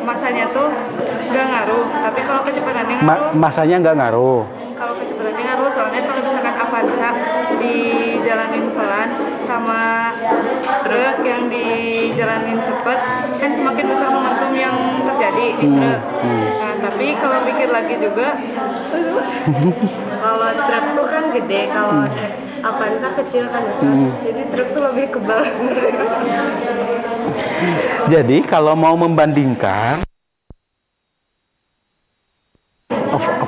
S3: Masanya tuh nggak ngaruh, tapi kalau kecepatannya ngaruh.
S1: masanya nggak ngaruh.
S3: Kalau kecepatan Sebenarnya ngaruh, soalnya kalau misalkan Avanza dijalanin pelan sama truk yang dijalanin cepat, kan semakin besar momentum yang terjadi di truk. Nah, tapi kalau pikir lagi juga, kalau truk tuh kan gede, kalau Avanza kecil kan besar. Jadi truk tuh lebih kebal.
S1: Jadi kalau mau membandingkan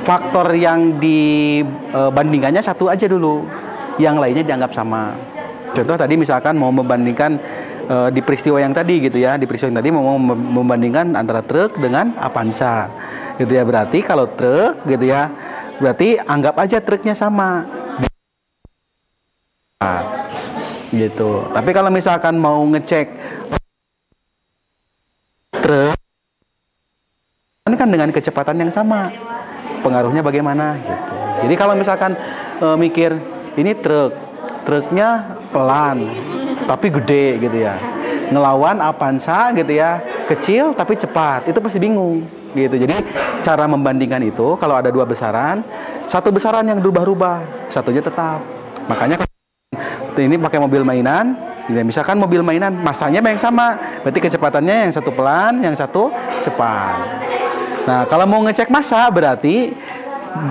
S1: faktor yang dibandingkannya satu aja dulu, yang lainnya dianggap sama. Contoh tadi misalkan mau membandingkan di peristiwa yang tadi gitu ya, di peristiwa yang tadi mau membandingkan antara truk dengan Avanza gitu ya, berarti kalau truk gitu ya, berarti anggap aja truknya sama gitu. Tapi kalau misalkan mau ngecek truk kan dengan kecepatan yang sama, pengaruhnya bagaimana gitu. Jadi kalau misalkan mikir ini truknya pelan tapi gede gitu ya, ngelawan Avanza gitu ya, kecil tapi cepat, itu pasti bingung gitu. Jadi cara membandingkan itu kalau ada dua besaran, satu besaran yang berubah-ubah, satunya tetap. Makanya ini pakai mobil mainan, ya, misalkan mobil mainan masanya yang sama, berarti kecepatannya yang satu pelan, yang satu cepat. Nah, kalau mau ngecek massa berarti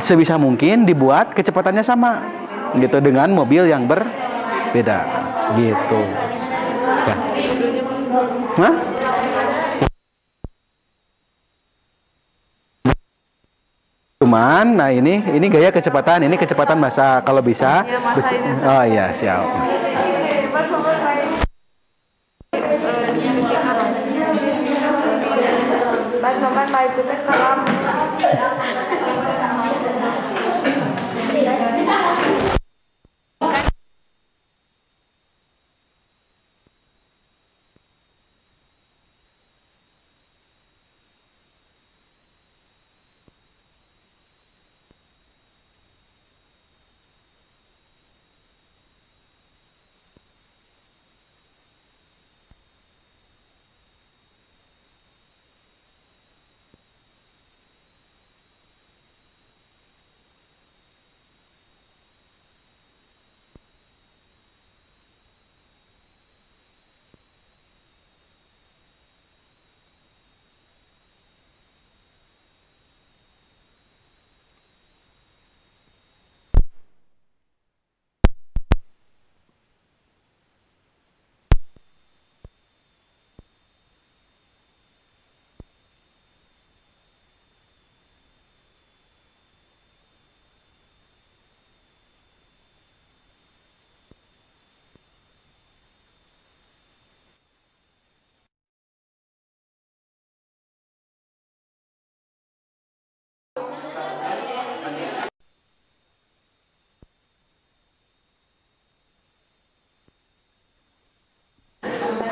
S1: sebisa mungkin dibuat kecepatannya sama gitu dengan mobil yang berbeda gitu. Ya. Hah? Cuman, nah ini gaya kecepatan, ini kecepatan massa kalau bisa. Oh iya, siap.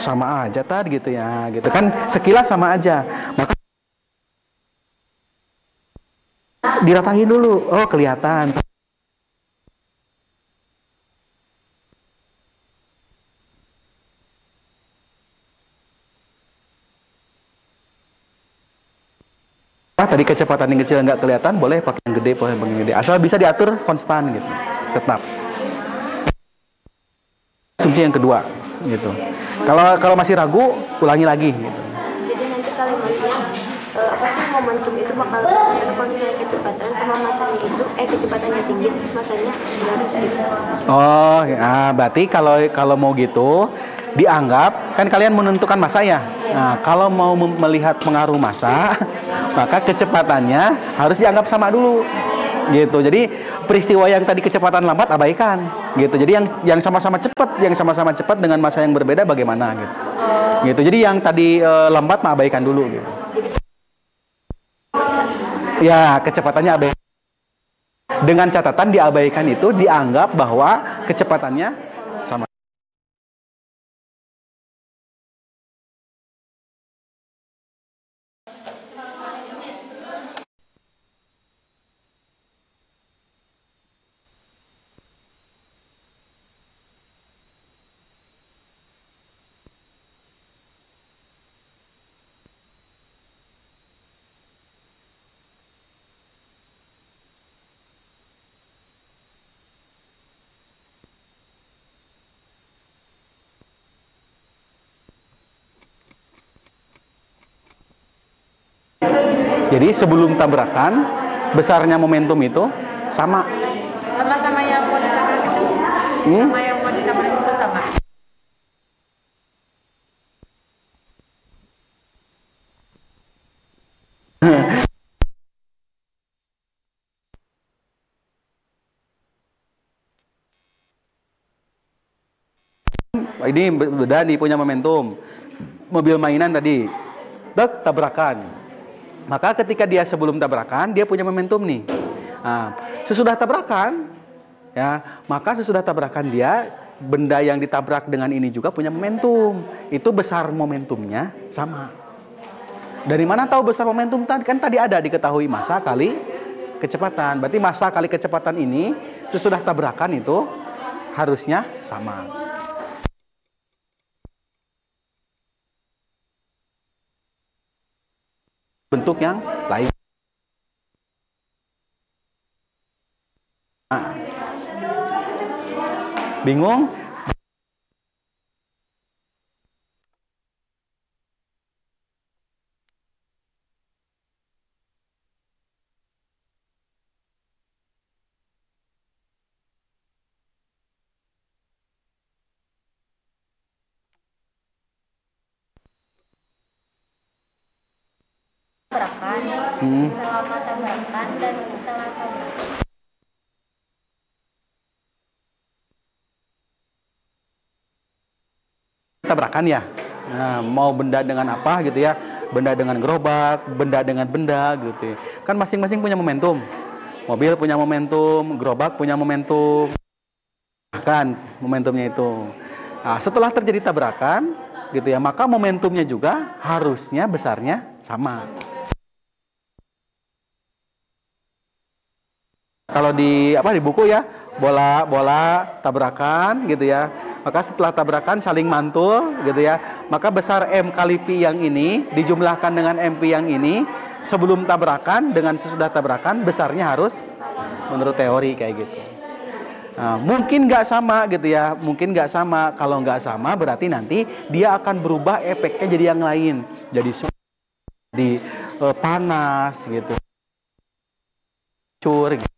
S1: Sama aja tadi gitu ya, gitu kan sekilas sama aja, maka diratain dulu, oh kelihatan. Tadi kecepatan yang kecil nggak kelihatan, boleh pakai yang gede, boleh pakai yang gede, asal bisa diatur konstan gitu, tetap. Asumsi yang kedua gitu. Kalau masih ragu, ulangi lagi gitu.
S5: Jadi nanti kalimatnya apa sih momentum itu bakal terasa kalau misalnya kecepatan sama masanya itu kecepatannya tinggi terus masanya garis gitu.
S1: Oh, ya, berarti kalau mau gitu dianggap kan kalian menentukan massa ya. Nah, kalau mau melihat pengaruh massa, maka kecepatannya harus dianggap sama dulu. Gitu. Jadi peristiwa yang tadi kecepatan lambat abaikan gitu. Jadi yang sama-sama cepat dengan massa yang berbeda bagaimana gitu. Gitu. Jadi yang tadi lambat mah abaikan dulu gitu. Ya, kecepatannya abaikan. Dengan catatan diabaikan itu dianggap bahwa kecepatannya sama. Jadi sebelum tabrakan, besarnya momentum itu sama.
S2: Sama-sama yang mau ditabrak itu, sama yang mau ditabrak itu sama.
S1: Ini beda nih, punya momentum. Mobil mainan tadi, tabrakan. Maka ketika dia sebelum tabrakan, dia punya momentum nih. Nah, sesudah tabrakan, ya, maka sesudah tabrakan dia, benda yang ditabrak dengan ini juga punya momentum. Itu besar momentumnya sama. Dari mana tahu besar momentum? Kan tadi ada diketahui massa kali kecepatan. Berarti massa kali kecepatan ini sesudah tabrakan itu harusnya sama. Bentuk yang lain. Nah. Bingung?
S5: Tabrakan, selama tabrakan dan setelah tabrakan.
S1: Tabrakan ya. Nah, mau benda dengan apa gitu ya? Benda dengan gerobak, benda dengan benda gitu ya. Kan masing-masing punya momentum. Mobil punya momentum, gerobak punya momentum. Kan momentumnya itu. Nah, setelah terjadi tabrakan gitu ya, maka momentumnya juga harusnya besarnya sama. Kalau di buku ya, bola tabrakan gitu ya. Maka setelah tabrakan saling mantul gitu ya. Maka besar M kali Pi yang ini dijumlahkan dengan MP yang ini sebelum tabrakan dengan sesudah tabrakan besarnya harus menurut teori kayak gitu. Nah, mungkin nggak sama gitu ya. Mungkin nggak sama. Kalau nggak sama berarti nanti dia akan berubah efeknya jadi yang lain. Jadi panas gitu. Cur gitu.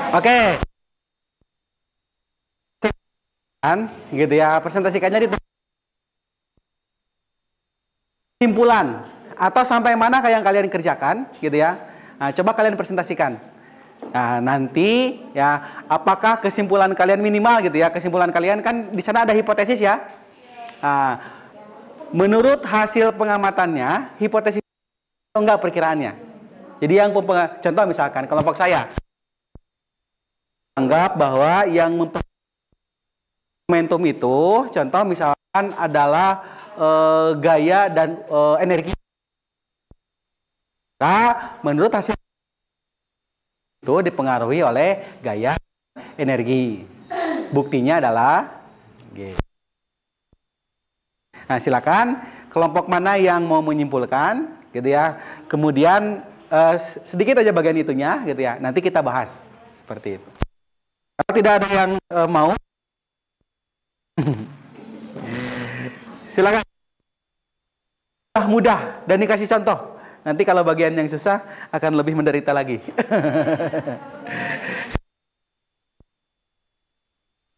S1: Oke. Kan gitu ya, presentasikannya di kesimpulan atau sampai mana yang kalian kerjakan, gitu ya. Nah, coba kalian presentasikan. Nah, nanti ya, apakah kesimpulan kalian minimal gitu ya? Kesimpulan kalian kan di sana ada hipotesis ya. Nah, menurut hasil pengamatannya, hipotesis atau enggak perkiraannya. Jadi yang contoh misalkan kelompok saya anggap bahwa yang momentum itu, contoh misalkan adalah gaya dan energi. Maka menurut hasil itu dipengaruhi oleh gaya energi. Buktinya adalah G. Nah, silakan kelompok mana yang mau menyimpulkan, gitu ya. Kemudian sedikit aja bagian itunya, gitu ya. Nanti kita bahas seperti itu. Kalau tidak ada yang mau, silakan. Mudah dan dikasih contoh. Nanti kalau bagian yang susah akan lebih menderita lagi.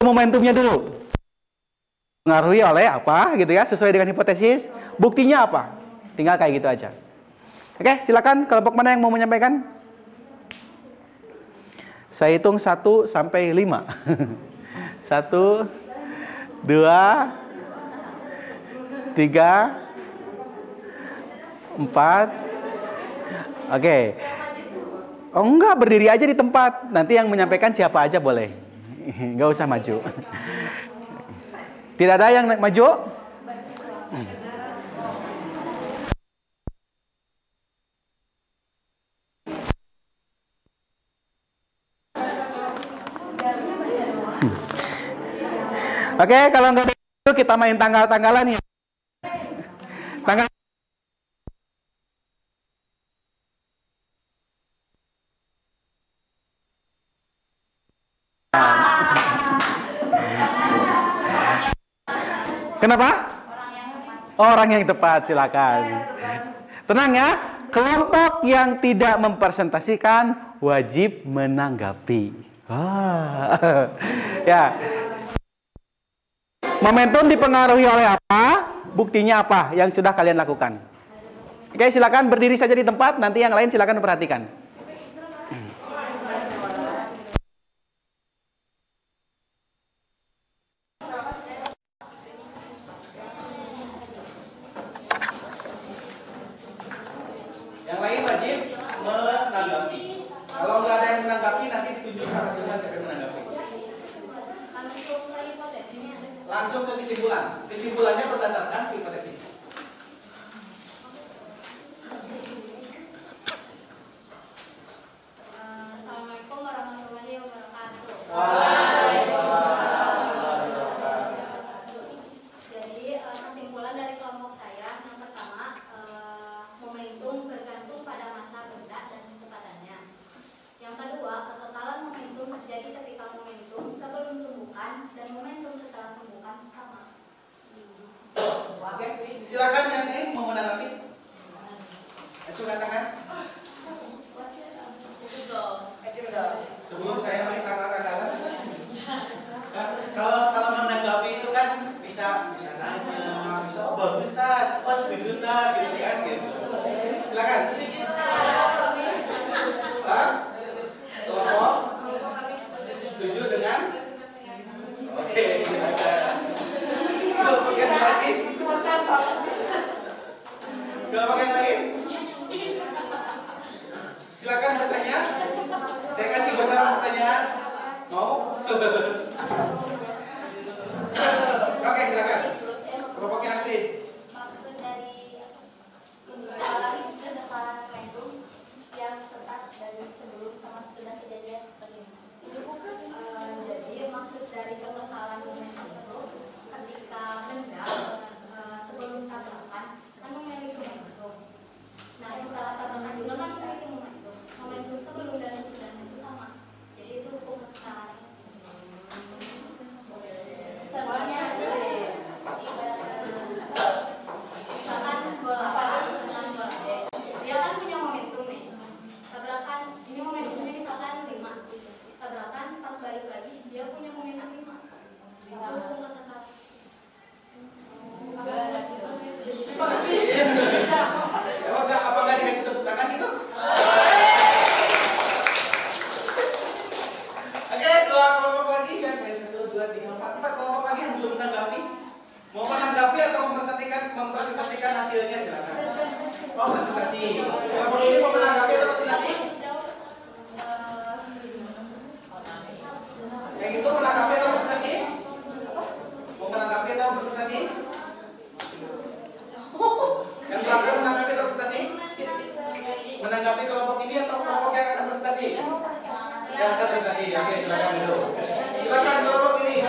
S1: Momentumnya dulu. Pengaruhi oleh apa gitu ya, sesuai dengan hipotesis. Buktinya apa? Tinggal kayak gitu aja. Oke, silakan kelompok mana yang mau menyampaikan? Saya hitung 1 sampai 5. 1, 2, 3, 4. Oke. Oh enggak, berdiri aja di tempat. Nanti yang menyampaikan siapa aja boleh. Enggak usah maju. Tidak ada yang maju? Oke, kalau enggak ada itu kita main tanggal-tanggalan ya. Tanggal Kenapa? Orang yang tepat, silakan. Tenang ya, kelompok yang tidak mempresentasikan wajib menanggapi. Ya. Momentum dipengaruhi oleh apa? Buktinya apa yang sudah kalian lakukan? Oke, silakan berdiri saja di tempat, nanti yang lain silakan perhatikan. Yang lain wajib menanggapi. Kalau nggak ada yang menanggapi, nanti ditunjuk sama dengan siapa yang menanggapi. Langsung ke kesimpulan. Kesimpulannya berdasarkan hipotesis.
S5: Assalamualaikum warahmatullahi wabarakatuh. Jadi kesimpulan dari kelompok saya yang pertama, momentum bergantung pada masa benda dan kecepatannya. Yang kedua, kekekalan momentum terjadi ketika momentum sebelum tumbukan dan momentum setelah tumbukan sama.
S1: Oke, silakan yang lain mau menanggapi. Katakan. Sebelum saya main kakak-kakalan. Kalau menanggapi itu kan bisa nanya, bisa bagus tak, setuju tak, gitu kan gitu. Silakan. Kelompok setuju dengan? Oke, silakan. Kelompok yang lain? Kelompok yang lain? Silakan bertanya. Saya kasih bocoran pertanyaan. Mau? Oke, silakan. Kelompok yang asli.
S5: Maksud dari kekekalan momentum yang tetap dari sebelum sama sudah kejadian bagaimana? Jadi maksud dari kekekalan momentum itu ketika benda sebelum tabrakan kan memiliki momentum. Nah, setelah tabrakan juga kan memiliki momentum. Momentum sebelum dan sesudahnya itu sama. Jadi itu hukum kekekalan. Contohnya
S1: hasilnya silakan. Oh, presentasi. Kelompok ini mau menanggapi atau presentasi? Yang itu menanggapi atau presentasi? Mau menanggapi atau presentasi? Yang belakang menanggapi atau presentasi? Menanggapi kelompok ini atau kelompok yang akan presentasi? Yang akan presentasi. Oke, silakan dulu. Silakan kelompok ini.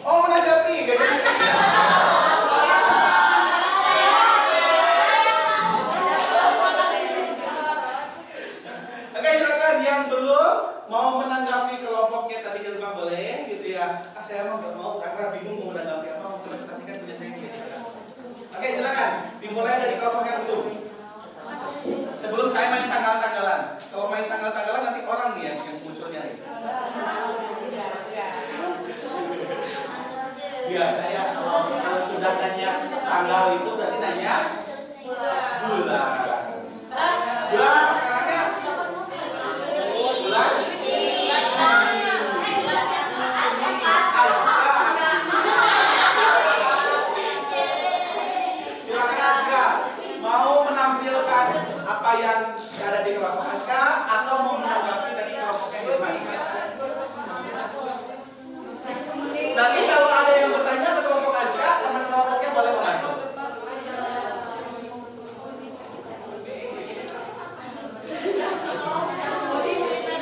S1: Oh, menanggapi. Gak jadi. Oke, silakan yang belum mau menanggapi kelompoknya tadi di rumah boleh, gitu ya. Saya emang nggak mau karena bingung mau menanggapi apa, mau presentasikan punya saya gitu. Oke, silakan. Dimulai dari kelompok yang belum. Sebelum saya main tanggal-tanggalan. Kalau main tanggal-tanggalan nanti orang nih yang munculnya nih. Ya, saya kalau sudah nanya tanggal itu berarti nanya bulan. Bulan pasangannya? Bulan? Silakan Aska. Mau menampilkan apa yang ada di kelompok Aska atau mau menanggapi tadi kelompoknya Irma? Nanti kalau ada yang bertanya ke kelompok Aska, teman kelompoknya boleh membantu.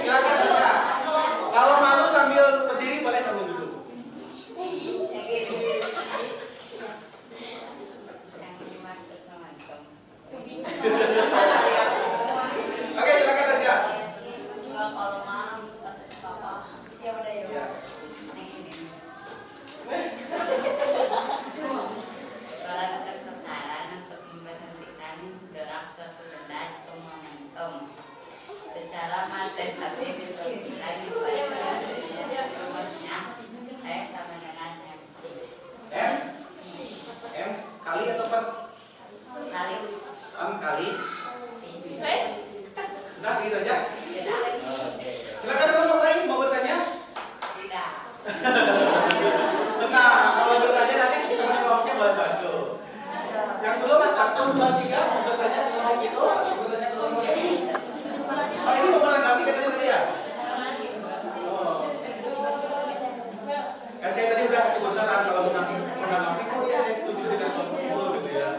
S1: Silakan Aska. Kalau malu sambil berdiri boleh sambil duduk. Oke, silakan Aska.
S6: Kalau malam papa ya udah ya.
S1: Ya.
S6: Orang kesukaran untuk memberhentikan gerak suatu benda atau momentum secara matematik disebutkan rumusnya E sama dengan
S1: M kali atau per?
S6: kali
S1: M kali. Sudah segitu aja.
S6: tidak
S1: Silakan kelompok lain mau bertanya.
S6: tidak
S1: Tenang, kalau bertanya nanti teman kelompoknya boleh bantu. Yang belum 1, 2, 3 mau bertanya ke kelompok itu, bertanya ke kelompok ini. Oh, ini mau menanggapi katanya tadi ya? Oh. Kan saya tadi udah kasih bocoran kalau menanggapi, oh iya saya setuju dengan kelompok itu gitu ya.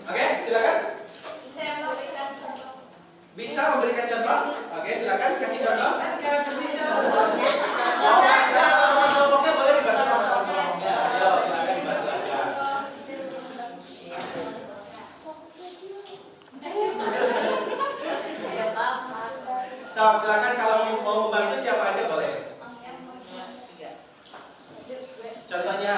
S1: Oke, silakan.
S5: Saya memberikan contoh.
S1: Bisa memberikan contoh? Oke, silakan kasih contoh. Kelompoknya boleh dibantu sama kelompoknya. Ayo, silakan dibantu aja. So, silakan kalau mau membantu siapa aja boleh. Contohnya.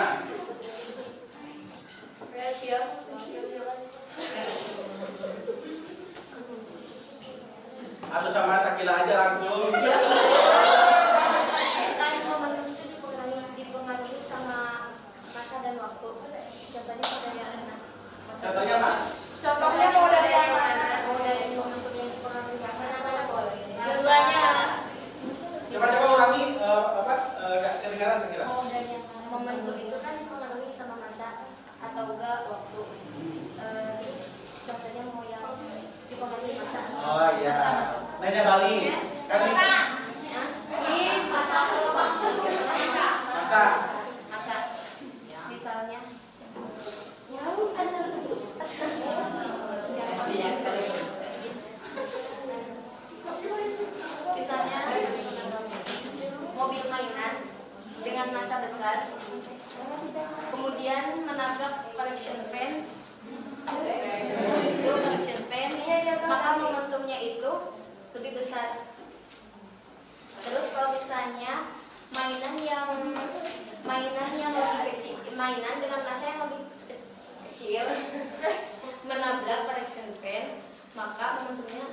S1: Atau sama Sakila aja langsung.
S5: Kan momentum itu dipengaruhi sama masa dan waktu. Contohnya dari mana?
S1: Contohnya Mas.
S3: Contohnya mau dari yang mana?
S5: Mau dari momentum yang dipengaruhi masa dan mana boleh?
S2: Dua-duanya.
S1: Coba-coba ulangi kedengaran Sakila.
S5: Mau dari yang mana? Momentum itu kan dipengaruhi sama masa atau enggak waktu. Terus contohnya mau yang dipengaruhi masa.
S1: Oh iya. Nanya Bali. Kasih masa.
S5: Masa. Misalnya. Misalnya mobil mainan dengan masa besar, kemudian menabrak collection pen, itu collection pen, maka momentumnya itu lebih besar. Terus kalau misalnya mainan yang lebih kecil, mainan dengan masa yang lebih kecil menabrak collection pen, maka momentumnya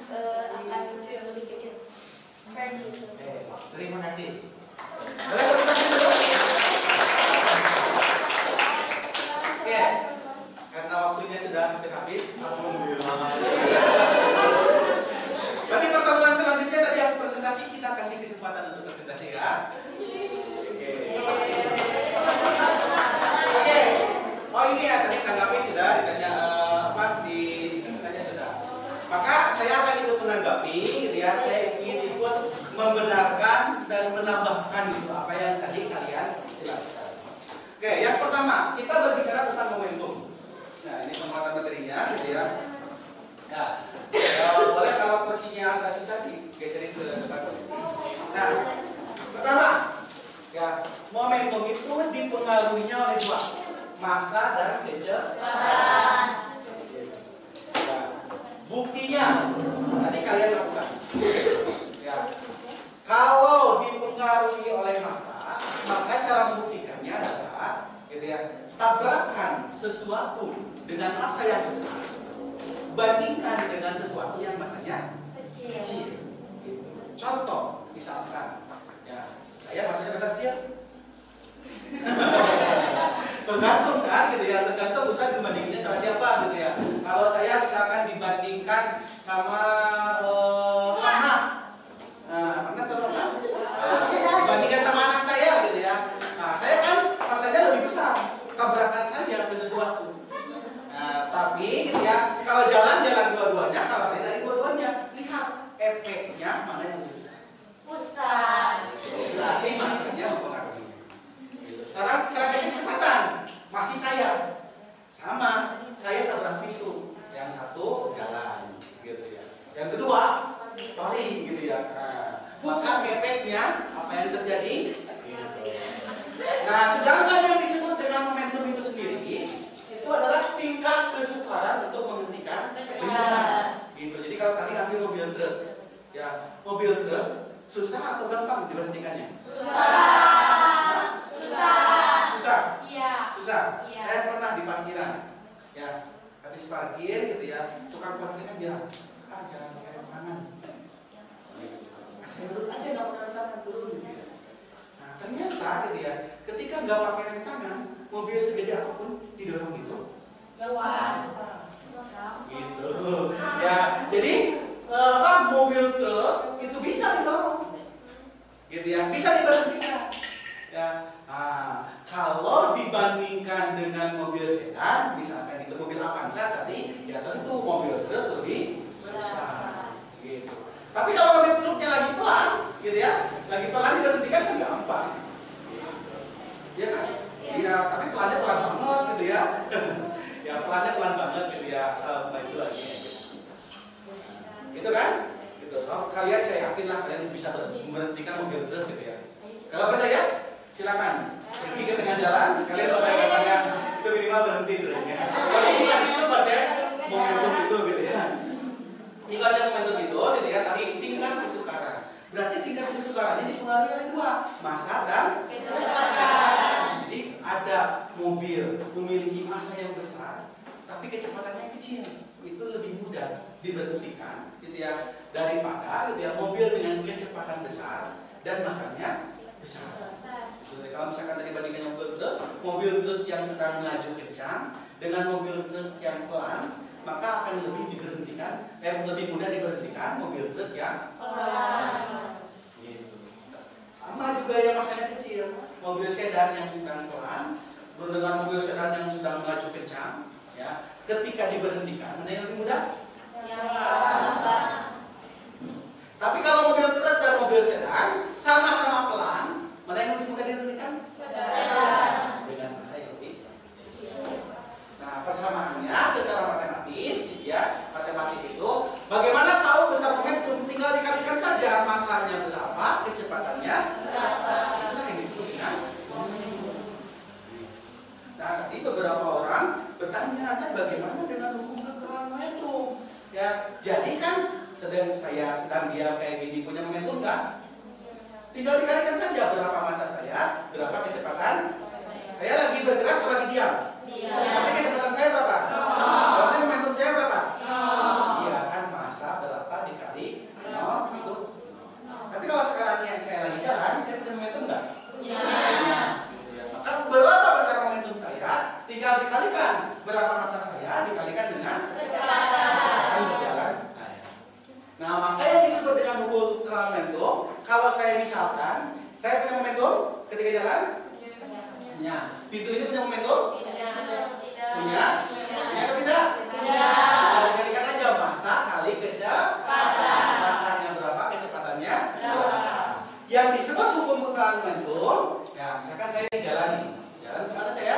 S5: akan lebih kecil.
S1: Terima kasih. Oke, karena waktunya sudah hampir habis. Alhamdulillah. Berarti pertemuan selanjutnya tadi yang presentasi kita kasih kesempatan untuk presentasi ya. Oke. pertama kita berbicara tentang momentum. Nah, ini penguatan materinya, gitu ya. Nah, boleh kalau kursinya agak susah digeserin ke depan. Nah, pertama, ya, momentum itu dipengaruhinya oleh dua, massa dan kecepatan. Ya, buktinya tadi kalian lakukan. Ya, kalau dipengaruhi oleh massa, maka cara membuktikannya adalah, gitu ya, tabrakan sesuatu dengan massa yang besar bandingkan dengan sesuatu yang massanya kecil. Gitu. Contoh, misalkan, ya, saya massanya besar kecil. Tergantung kan, gitu ya, tergantung Ustaz dibandinginnya sama siapa, gitu ya. Kalau saya misalkan dibandingkan sama anak, dibandingkan sama anak saya, gitu ya. Nah, saya kan massanya lebih besar, tabrakan saja ke sesuatu. Nah, tapi gitu ya, kalau jalan-jalan dua-duanya, kalau lari dari dua-duanya, lihat efeknya mana yang lebih besar.
S5: Ustaz.
S1: Berarti massanya mempengaruhi. Sekarang cara kecepatan masih saya sama, saya tabrak pintu. Yang satu jalan, gitu ya. Yang kedua lari, gitu ya. Nah, maka efeknya apa yang terjadi? Gitu. Nah, sedangkan yang disebut dengan momentum itu sendiri itu adalah tingkat kesukaran untuk menghentikan kendaraan. Gitu. Jadi kalau tadi ambil mobil truk, ya, mobil truk susah atau gampang diberhentikannya?
S5: Susah.
S1: Susah.
S5: Iya.
S1: Susah.
S5: Iya.
S1: Saya pernah di parkiran, ya, habis parkir, gitu ya, tukang parkirnya bilang, jangan pakai rem tangan. Saya duduk aja nggak pakai rem tangan dulu, gitu ya. Nah, ternyata, gitu ya, ketika nggak pakai rem tangan, mobil segede apapun didorong gitu. Gitu. Ya, jadi mobil truk itu bisa didorong, gitu ya, bisa diberhentikan. Ya, kalau dibandingkan dengan mobil sedan, misalkan itu mobil Avanza tadi, ya tentu mobil truk lebih susah. Gitu. Tapi kalau mobil truknya lagi pelan, gitu ya, lagi pelan diberhentikan kan gampang. Iya kan? Iya, tapi pelannya pelan banget, gitu ya. Ya, pelannya pelan banget, gitu ya, asal maju lagi. Gitu kan? Gitu. So, kalian saya yakin lah kalian bisa memberhentikan mobil truk, gitu ya. Kalau percaya, silakan pergi ke tengah jalan, kalian bayangkan itu minimal berhenti truknya. Kalau itu konsep momentum itu, gitu ya. Ini konsep momentum itu, gitu ya. Tadi tingkat kesukaran. Berarti tingkat kesukarannya dipengaruhi oleh dua, massa dan kecepatan. Jadi ada mobil memiliki massa yang besar, tapi kecepatannya kecil, itu lebih mudah diberhentikan, gitu ya, daripada, gitu ya, mobil dengan kecepatan besar dan massanya besar. Jadi, kalau misalkan tadi bandingkan mobil truk yang sedang melaju kencang dengan mobil truk yang pelan, maka akan lebih diberhentikan, lebih mudah diberhentikan mobil truk yang pelan. Gitu. Sama juga yang massanya kecil, mobil sedan yang sedang pelan dengan mobil sedan yang sedang melaju kencang, ya, ketika diberhentikan, mana yang lebih mudah?
S5: Yang pelan.
S1: Tapi kalau mobil truk dan mobil sedan sama-sama pelan, mana yang lebih mudah diberhentikan? Dengan massa yang lebih kecil. Nah, persamaannya secara matematis, ya, matematis itu bagaimana tahu besar momentum? Tinggal dikalikan saja massanya berapa, kecepatannya berapa. Itulah yang disebut dengan momentum. Nah, tadi beberapa orang bertanya, bagaimana dengan hukum kekeralan momentum? Ya, jadi kan saya sedang diam kayak gini, punya momentum nggak? Tinggal dikalikan saja berapa massa saya, berapa kecepatan. Saya lagi bergerak atau lagi diam? Berarti kecepatan saya berapa? Berarti momentum saya berapa? Iya kan, massa berapa dikali 0 itu. Tapi kalau sekarang yang saya lagi jalan, saya punya momentum nggak? Punya. Maka berapa besar momentum saya? Tinggal dikalikan berapa massa saya dikalikan dengan kecepatan berjalan saya. Nah, maka yang disebut dengan hukum momentum, kalau saya misalkan saya punya momentum ketika jalan, punya. Pintu ini punya momentum? Punya? Punya atau tidak? Tidak. Kalikan aja massa kali kecepatan. Massanya berapa, kecepatannya berapa. Yang disebut hukum kekeralan momentum, ya, misalkan saya jalan nih, jalan kemana saya?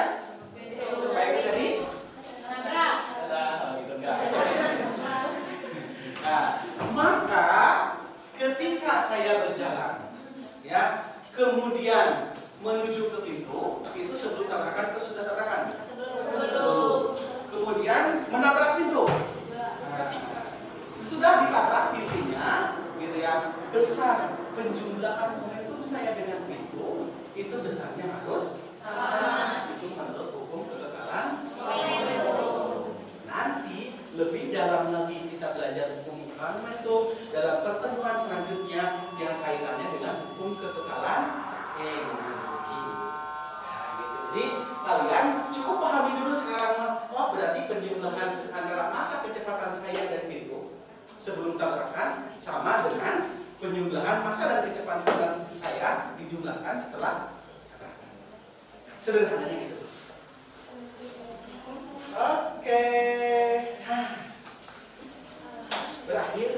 S1: kalian cukup pahami dulu sekarang mah. Oh, berarti penjumlahan antara massa kecepatan saya dan itu sebelum tabrakan sama dengan penjumlahan massa dan kecepatan saya dijumlahkan setelah tabrakan. Sederhananya gitu. Oke. Berakhir.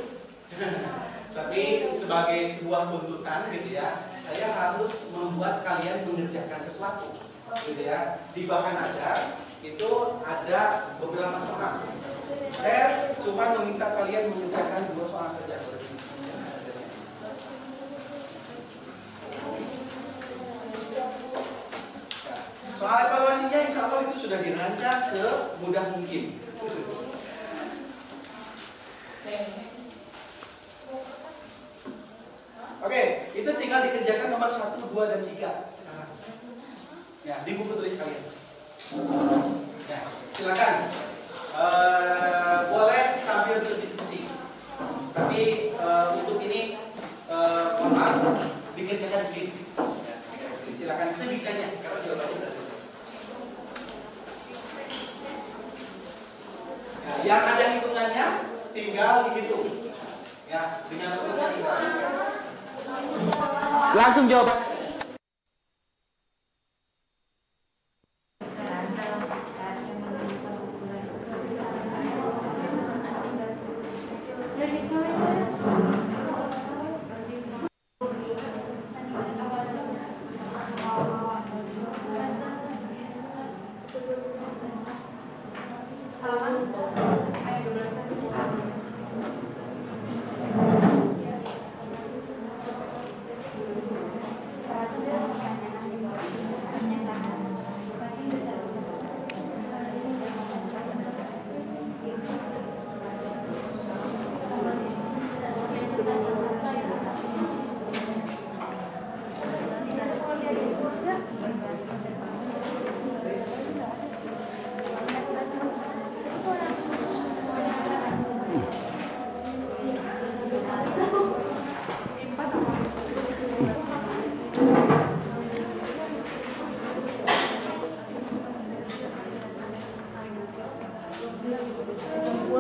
S1: Tapi sebagai sebuah tuntutan gitu ya, saya harus membuat kalian mengerjakan sesuatu gitu ya. Di bahan ajar itu ada beberapa soal. Saya cuma meminta kalian mengerjakan 2 soal saja. Soal evaluasinya insya Allah itu sudah dirancang semudah mungkin. Oke, itu tinggal dikerjakan nomor 1, 2, dan 3 sekarang. Ya, di buku tulis kalian. Ya, silakan. Boleh sambil berdiskusi. Tapi untuk ini mohon maaf, dikerjakan sendiri. Ya, silakan sebisanya karena jawabannya sudah selesai. Nah, yang ada hitungannya tinggal dihitung. Ya, dengan urusan langsung jawab.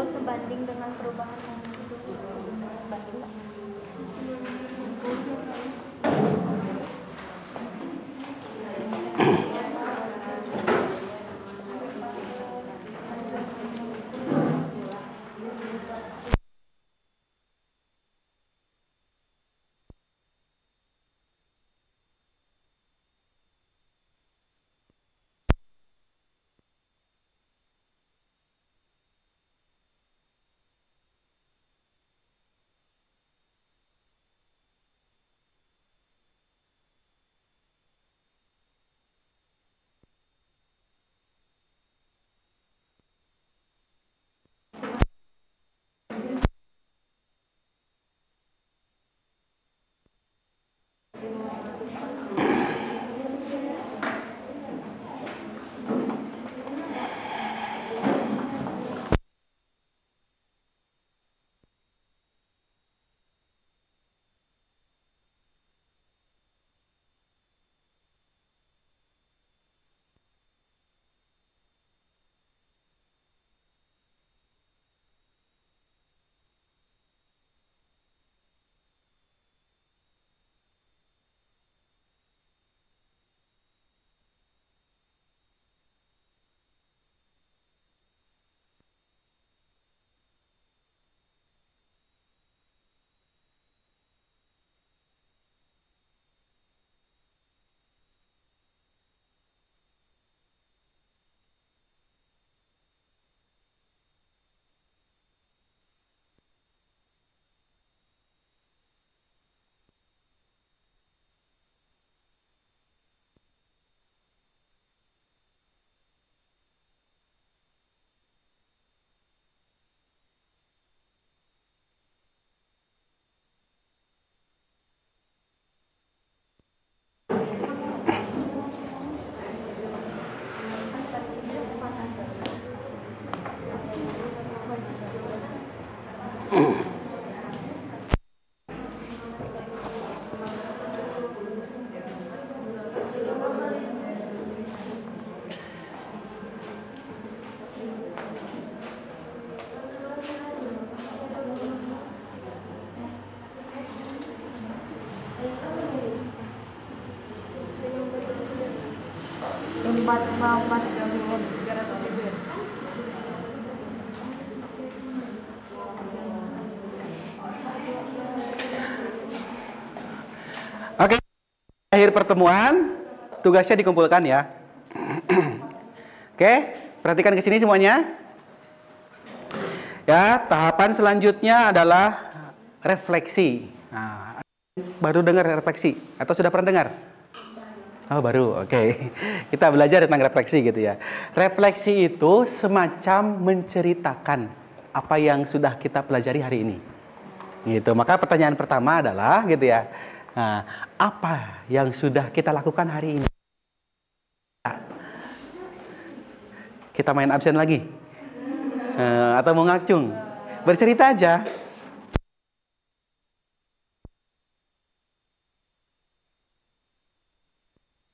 S4: Sebanding dengan perubahan yang sebanding nggak?
S3: 300.000 ya.
S1: Oke, akhir pertemuan, tugasnya dikumpulkan ya. Oke, perhatikan ke sini semuanya. Ya, tahapan selanjutnya adalah refleksi. Nah, baru dengar refleksi atau sudah pernah dengar? Oh, baru. Oke. Kita belajar tentang refleksi gitu ya. Refleksi itu semacam menceritakan apa yang sudah kita pelajari hari ini. Gitu. Maka pertanyaan pertama adalah gitu ya. Nah, apa yang sudah kita lakukan hari ini? Kita main absen lagi? Atau mau ngacung? Bercerita aja.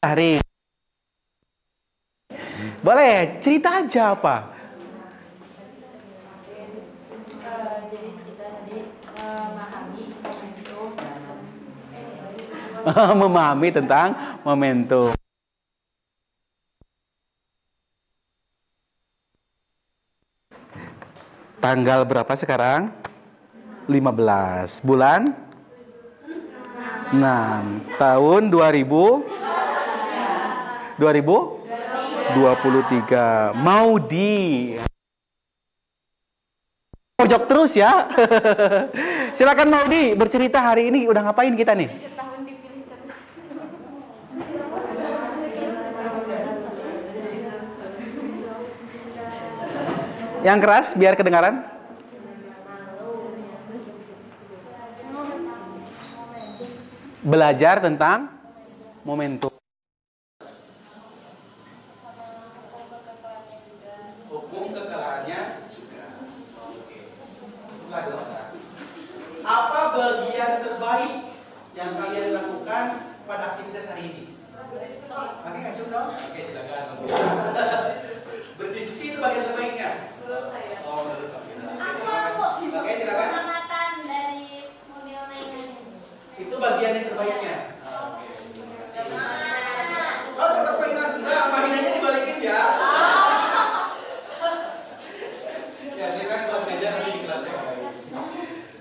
S1: Hari boleh cerita aja apa?
S2: Jadi kita tadi memahami momentum.
S1: Memahami tentang momentum. Tanggal berapa sekarang? 15 bulan 6 tahun 2023 mau di pojok terus ya. Silakan Maudi bercerita hari ini udah ngapain kita nih? Yang keras biar kedengaran. Belajar tentang momentum. Hukum kekalahannya juga. Apa bagian terbaik yang kalian lakukan pada aktivitas hari ini? Oke, ngacung dong. Oke, silakan. Berdiskusi itu bagian terbaiknya. Oh, menurut kamu. Oke, silakan.
S5: Pengamatan dari mobil mainan.
S1: Itu bagian yang terbaiknya. Oh, tetap mainan. Enggak, mainannya dibalikin ya. Ya, saya kan buat ngajar nanti di kelasnya.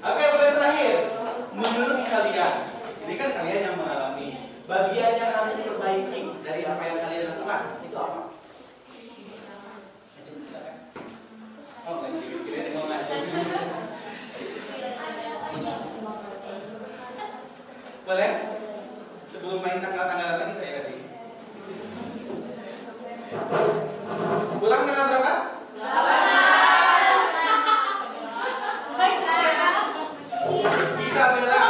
S1: Oke, pertanyaan terakhir. Menurut kalian, ini kan kalian yang mengalami, bagian yang harus diperbaiki dari apa yang kalian lakukan, itu apa? Oh, kira-kira mau ngacung. Boleh? Sebelum main tanggal-tanggalan lagi saya kasih. Ulang tanggal berapa? 8. Isabella.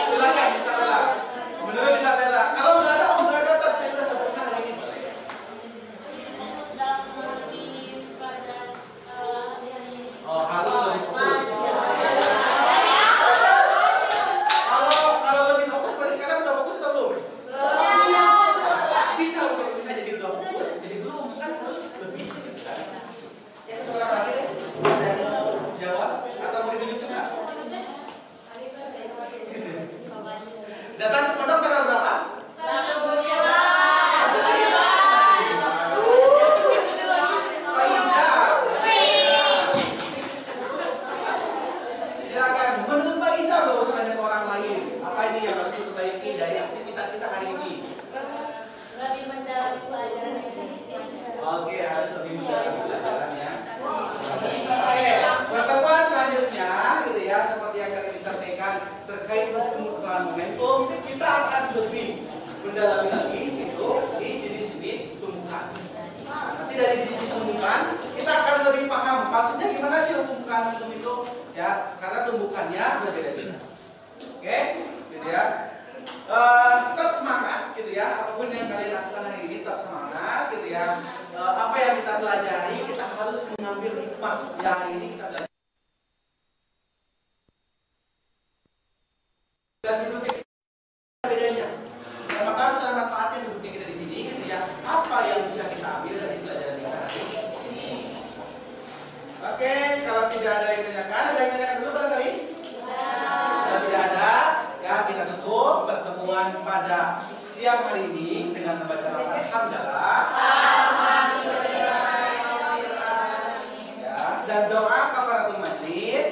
S1: Silakan Isabella. Menurut Isabella, kalau nggak ada, tak saya sudah sebutkan hari ini boleh. Oh, harus lebih fokus. Kalau lebih fokus, tadi sekarang udah fokus atau belum? Bisa jadi udah fokus, jadi belum kan harus lebih. Ya satu orang lagi deh, ada yang mau jawab atau mau ditunjuk nggak? Datang ke pondok tanggal berapa? Silakan. Menurut Pak Isa, nggak usah nanya ke orang lain. Apa ini yang harus diperbaiki dari aktivitas kita hari ini?
S2: Lebih menjalani pelajaran ini.
S1: Oke, harus lebih menjalani pelajarannya. Oke, pertemuan selanjutnya, gitu ya, seperti yang tadi disampaikan terkait pembukaan momentum, kita akan lebih mendalami lagi itu di jenis-jenis tumbukan. Nanti dari jenis tumbukan kita akan lebih paham maksudnya gimana sih pembukaan momentum itu, ya, karena tumbukannya berbeda-beda. Oke, gitu ya. Tetap semangat, gitu ya. Apapun yang kalian lakukan hari ini, tetap semangat, gitu ya. Apa yang kita pelajari, kita harus mengambil hikmah. Ya, hari ini kita belajar. Dan duduknya bedanya. Maka harus ada manfaatnya duduknya kita di sini, gitu ya. Apa yang bisa kita ambil dari pelajaran kita hari ini? Oke, kalau tidak ada yang tanyakan, ada yang tanyakan dulu barangkali? Kalau tidak ada, menutup pertemuan pada siang hari ini dengan membaca lafaz hamdalah. Ya, dan doa kafaratul majlis.